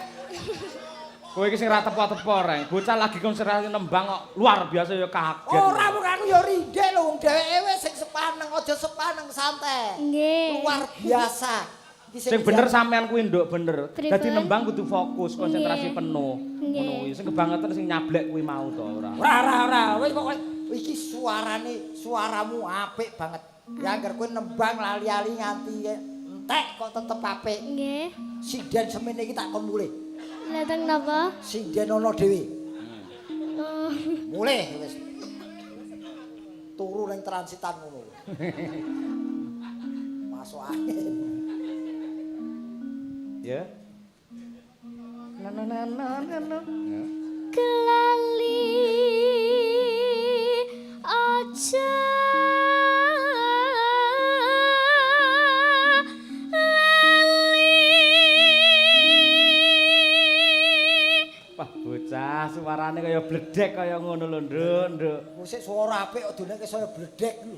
Kowe iki sing ra tepo-tepo, Reng. Bocah lagi konsentrasi nembang kok luar biasa ya kaget.
Ora wong aku ya rindek lho wong dheweke wis sing sepaneng aja sepaneng santai.
Nggih.
Luar biasa. Iki
Sing bener sampean kuwi Nduk bener.
Pripun?
Dadi nembang kudu fokus, konsentrasi
Nggih.
penuh.
Nggih.
Ngono kuwi. Sing kebangetan sing nyablek kuwi mau to ora.
Ora. Wis kok iki suaramu apik banget. Ya anggar kowe nembang lali-ali nganti entek kok tetep apik.
Nggih.
Sinden semene iki tak kon mulih.
Lateng napa?
Sinden ana dhewe.
Oh,
Mulih wis. Turu ning transitan ngono. Masuk angin.
Ya. No.
kelali aja
Wah, bocah suarane kaya bledek kaya ngono lho, Nduk.
Musik suara apik kok doneke saya bledek lho.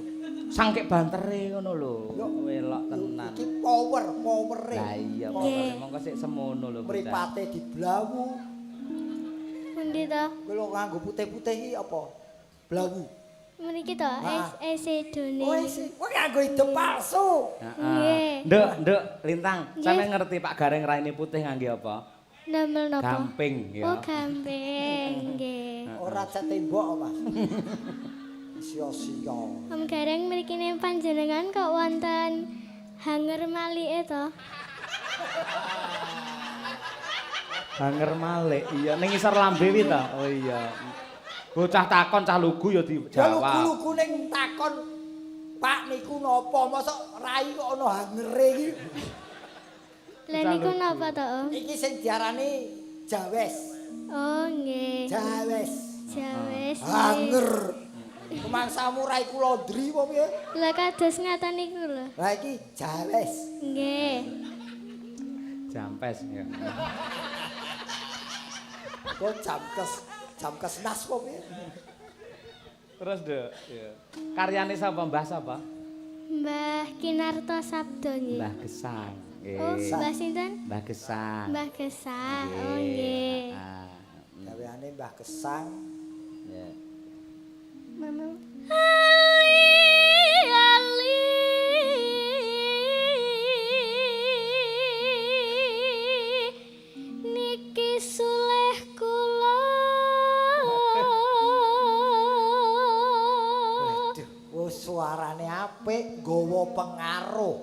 Sangkek bantere ngono lho. Welok tenan.
Iki powere.
Lah iya,
Nggih.
mongko sik semono lho, bocah.
Mripate diblawu.
Pundi to?
Kowe lho nganggo putih-putih iki apa? Blawu.
Mriki to Sedone.
Kowe nganggo hidup palsu.
Nggih.
Nduk, Lintang,
Nggih.
sampeyan ngerti Pak Gareng raine putih ngangge apa?
Damel napa?
Gamping ya.
Oh, gamping. Nggih.
Ora cet tembok, Mas. Sia-sia.
Om Gareng mriki panjenengan kok wonten hanger malike to?
Hanger malik. Iya, ning isor lambe wi ta? Oh iya. Bocah takon cah lugu ya
Ya
dijawab.
lugu-lugu ning takon Pak niku napa? Mosok rai kok ana hangere iki.
Lah niku napa to, Om?
Iki sing diarani jawes.
Oh, nggih.
Jawes.
Jawes.
Hanger. Kemang samurai kula ndri apa piye?
Lah kados ngaten niku lho.
Lah iki jawes.
Nggih.
Jampes ya.
Kok jam kesnas apa piye?
Terus, Dek, ya. Karyane sapa Mbah sapa?
Mbah Kinarto Sabdo nggih.
Mbah Gesang. Nggih.
Oh, Mbah sinten?
Mbah Gesang.
Mbah Gesang. Oh, nggih.
Ah,
Gaweane Mbah Gesang.
ya.
Mama. Ali ali niki suleh kula.
Waduh, suarane apik, nggawa pengaruh.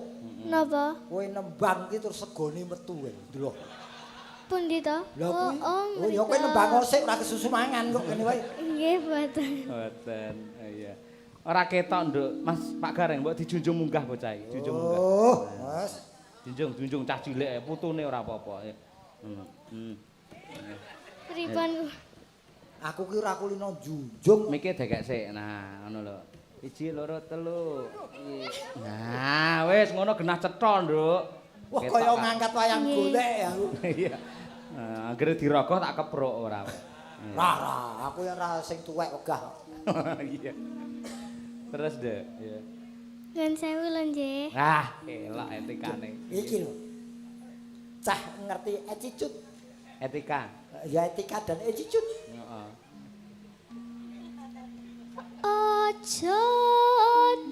Napa?
Kowe nembang iki terus segone metu wae. Lho.
Pundi to?
Lah kuwi. Oh, ya kowe
mriko.
nembang osik ora kesusu mangan kok kene wae.
Nggih, mboten.
Boten. Iya. Ora ketok, Nduk. Mas Pak Gareng mbok dijunjung munggah bocah iki, junjung munggah.
Oh, Mas.
Junjung cah cilik putune ora apa-apa.
Pripun?
Aku ki ora kulino junjung.
Miki dekek sik. Nah, ngono lho. 1 2 3. Nah, wis ngono genah cetha, Nduk.
Wah,
Ketok,
kaya
Kak.
ngangkat wayang golek ya aku.
Iya. Nah, anggere dirogoh tak kepruk ora.
Rah, aku yang ora sing tuwek wegah.
Iya. Terus, Dek, ya.
Ngan sewu lho nggih.
Ah, elok etikane.
Iki lho. Cah ngerti attitude.
Etika.
Ya etika dan attitude.
Heeh.
Ojo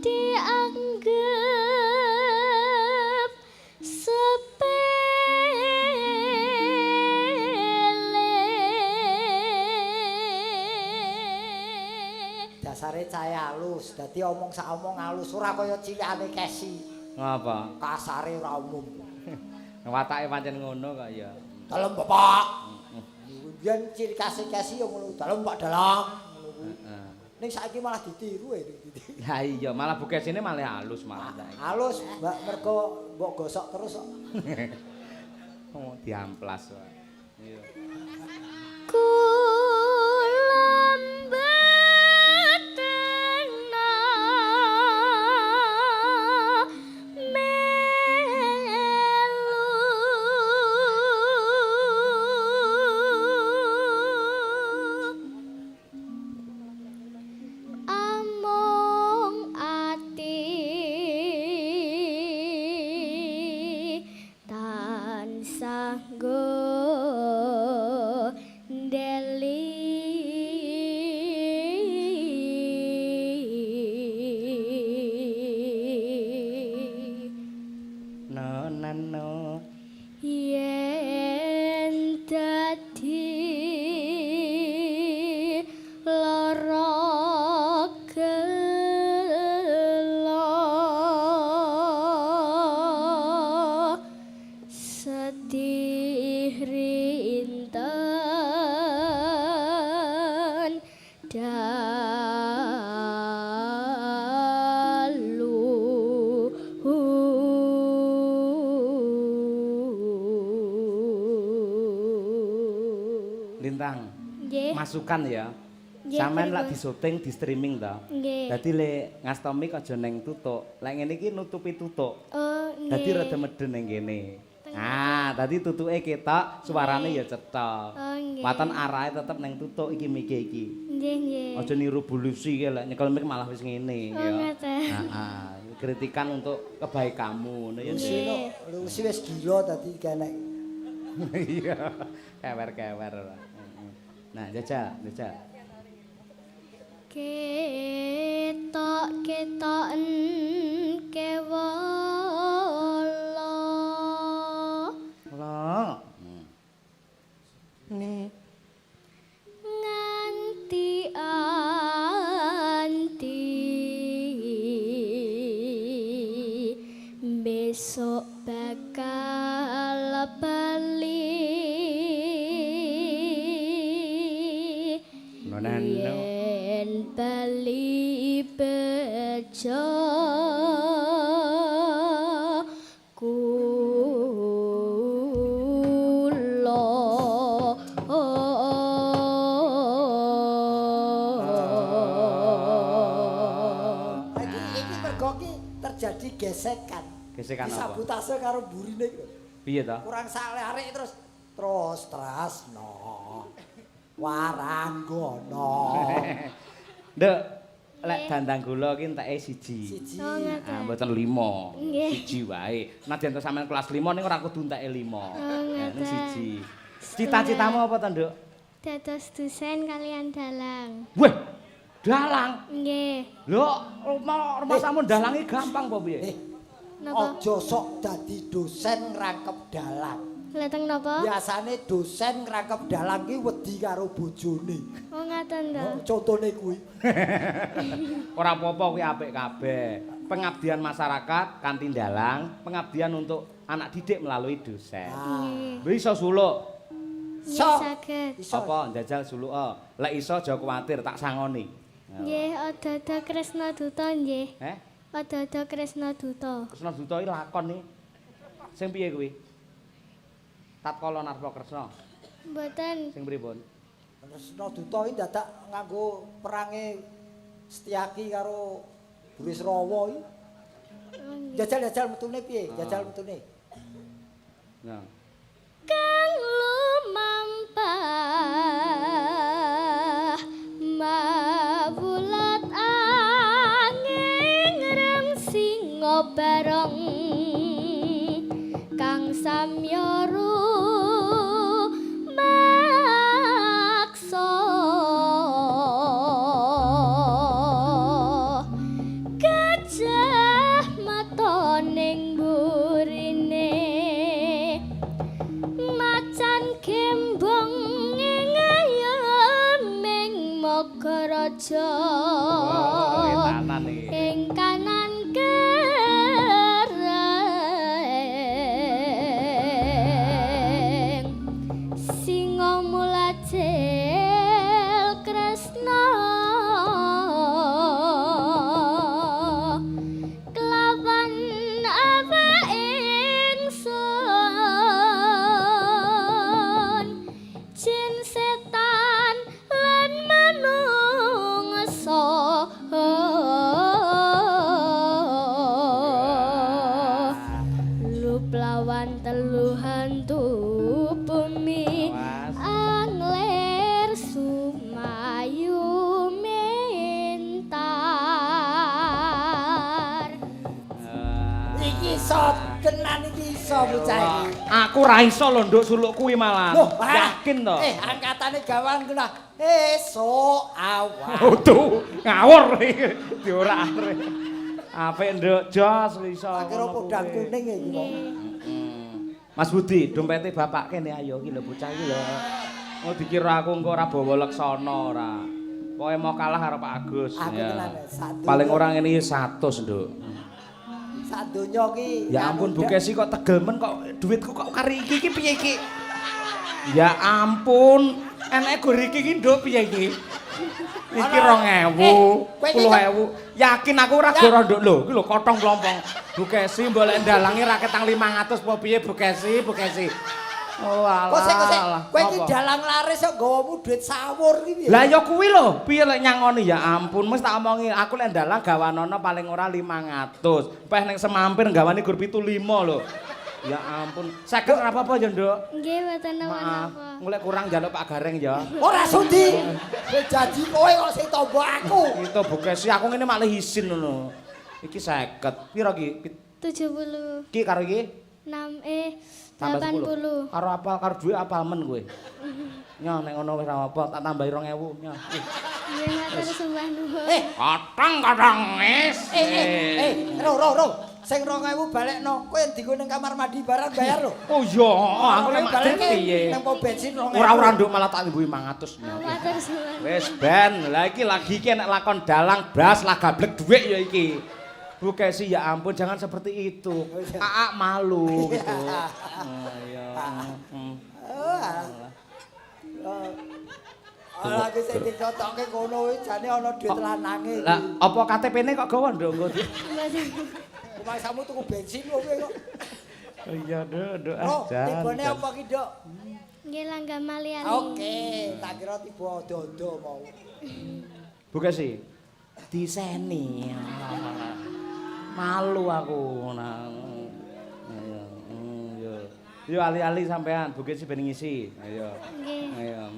dianggep sepele.
Dasare cahaya halus, dadi omong sak omong halus, ora kaya cilikane Kesi.
Ngapa?
Kasare ora umum.
Watake pancen ngono kok ya.
Dalem Bapak. Biyen ciri khas Kesi yo ngono, dalem Pak Dalang.
Heeh.
Ning saiki malah ditiru ya.
Ya iya, malah bukesine malah halus malah saiki.
Halus, Mbak, mergo mbok gosok terus kok.
Oh, diamplas wae. Iya.
Kulambetena melu among ati tansah gondeli
No.
yen dadi lara gelo sedih rinten dalu
Lintang.
nggih
Masukan ya.
Nggih,
Sampeyan lak
pripun?
di syuting di streaming to.
nggih
Dadi le ngastomi aja neng tutuk. Lek ngene iki nutupi tutuk.
oh
Dadi
nggih
rada medhen ning kene. Ah, dadi tutuke ketok, suarane ya cetha.
oh nggih
Waton arahe tetep neng tutuk iki mike iki.
nggih nggih
Aja niru bulusi ki lek nyekel mic malah wis ngene
oh
ya.
ngoten
Heeh, kritikan untuk kebaikanmu ngono ya. Nduk.
Lucy no, Lucy wis gila dadi kenek.
Iya, kewer-kewer. Nah, jajal.
Ketok-ketoken kewala.
Lah.
Nganti anti besok bakal bali yen bali bejo
Iki mergo ki terjadi gesekan.
Gesekan apa?
Sabotase karo burine iki.
Piye to?
Kurang saleh terus Trasno. Waranggono.
Nduk, lek dandang gula ki enteke siji.
Siji.
Oh, ngoten.
Ah, mboten 5.
Nggih.
Siji wae. Nadyan to sampean kelas 5 ning ora kudu enteke 5.
ngoten.
Ning siji. Cita-citamu apa to, Nduk?
Dados dosen kalian dalang.
Weh, dalang.
Nggih.
Lho, rumah samu dalangi gampang apa piye?
Napa?
Aja sok dadi dosen ngrangkep dalang.
Lateng napa?
Biasane dosen ngrangkep dalang ki wedi karo bojone.
Oh ngaten to.
Contone kuwi.
Ora apa-apa kuwi apik kabeh. Pengabdian masyarakat kanthi dalang, pengabdian untuk anak didik melalui dosen.
Nggih.
Bisa suluk.
Nggih
So.
saged.
Iso.
Apa njajal suluk? Lek iso aja kuwatir tak sangoni.
Nggih, ada-ada Kresna Duta nggih.
Heh?
Ada-ada Kresna Duta.
Kresna Duta iki lakon iki. Sing piye kuwi? Tatkala Narpa Kresna.
Mboten.
Sing pripun?
Kresna Duta iki dadak nganggo perange Setyaki karo Burisrawa iki.
Oh, nggih.
Jajal metune piye? Jajal metune.
Nah.
Kang lumampah mawulat angin rem singa bareng kang samyoro maksa gajah mata ning burine macan gembong ngayaming Magaraja
Etanan iki.
ing kanan kereng singa mulacil Kresna kelawan awak ingsun jin setan lan manungsa luplawan telu hantu bumi
Awas.
angler sumayu mentar.
Iki iso tenan iki iso bocah iki.
Aku ra iso lho nduk suluk kuwi malah.
Loh,
Yakin to?
angkatane gawang kena esuk awan.
Tuh, ngawur iki diorak-arik. Apik nduk jos iso.
Akhire
ngono
podang
kuwi.
kuning iki kok.
Mas Budi, dompete bapak kene ayo iki lho bocah iki lho. Oh dikira aku engko ora bawa leksana ora. Pokoke mau kalah karo Pak Agus.
Aku
Ya.
tenan satu.
Paling orang ini 100 nduk.
Sak donya ki.
Ya ampun Bu Kesi kok tegel men kok duitku kok kari iki piye iki? Ya ampun, enake gur iki nduk piye iki? Iki 2.000, 10.000. Yakin aku ora goro nduk lho, iki lho kotong klompong. Bu Kesi mbolek ndalangi ra ketang 500 apa piye Bu Kesi, Bu Kesi. Oh alah.
Kosek kowe iki
Apa?
dalang laris kok gawamu duit sawur iki piye?
Lah ya kuwi lho, piye lek nyangoni ya ampun, mesti tak omongi aku lek ndalang gawanana paling ora 500. Peh ning semampir gawani gur 75 lho. Ya ampun, 50 ora apa-apa ya, Nduk.
Nggih mboten
Maaf,
napa-napa.
mulai kurang njaluk Pak Gareng ya.
Ora sudi. Kowe janji kowe kok sing tombo aku.
Itu bukesi aku ngene malah isin ngono. Iki 50. Piro ki?
70
Ki karo iki
6
tambah
80.
Karo apal karo duit apal men kowe. Nyo nek ngono wis ora apa, tak tambahi 2.000 nyo.
Nggih Nggih matur sembah nuwun.
Kadang-kadang wis.
Ro. Sing 2000 balekno. Kowe dienggo ning kamar mandi barang bayar lho.
Oh iya, aku nek balik piye?
Nang pom bensin 2000.
Ora nduk malah tak timbuhi 500.
Matur suwun.
Wis ben, lah iki lagi iki nek lakon dalang blas lah gablek dhuwit ya iki. Bu Kesi ya ampun jangan seperti itu. Aa malu gitu. Iya.
Lagi sing dikotokke kono kuwi jane ana duit lanange.
Lah apa KTP-ne kok gawa nduk engko?
Kumasamu tuku bensin kok kowe kok.
Iya, Duk.
Oh, tibone apa ki, Dok?
Nggih langgam maliani.
Oke, tak kira tiba dodo mau.
Bu Kesi, diseni. Malu aku. Yo ali-ali sampean, Bu Kesi ben ngisi. Ayo.
Nggih.
Ayo.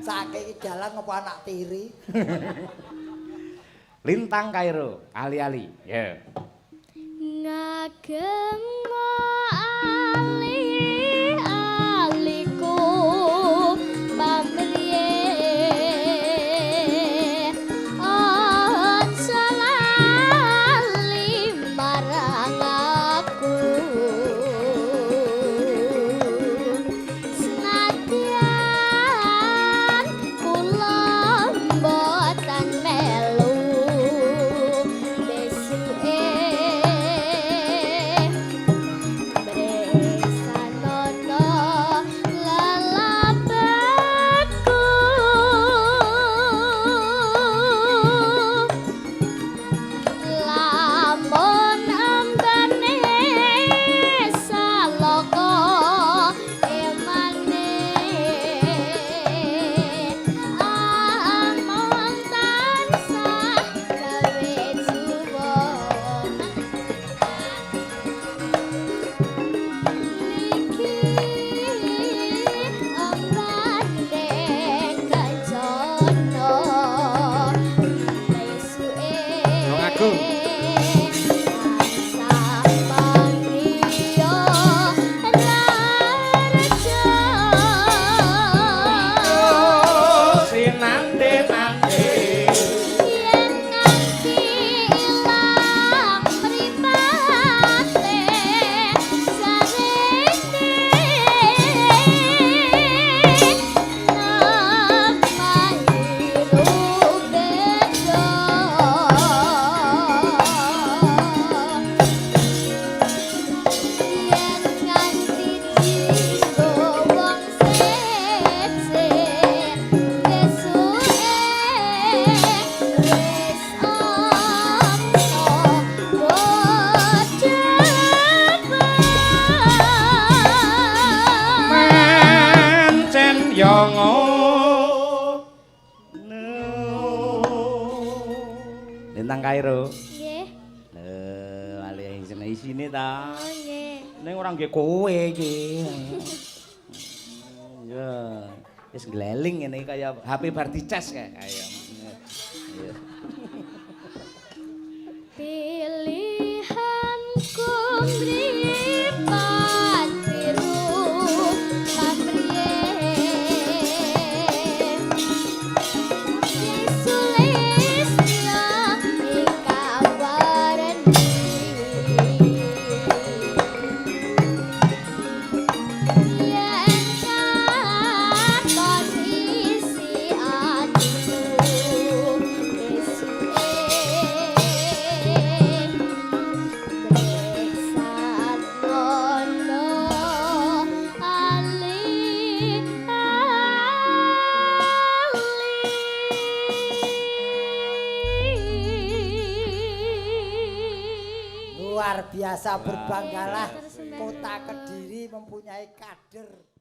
Saking iki dalang apa anak tiri?
Lintang Kairo, ali-ali. Ya.
Ngagem ali-aliku pamriye aja lali marang aku senadyan kula mboten melu besuke
Lintang Kairo.
Nggih.
Ali isine ta.
Oh nggih.
Ning ora nggih kowe iki. Ya, wis gleleng ngene kaya HP bar dicas kae. Ayo.
Pilihanku mripat biru pamriye Sulistya ikabaran yen posisi atiku
Luar biasa berbanggalah Kota Kediri mempunyai kader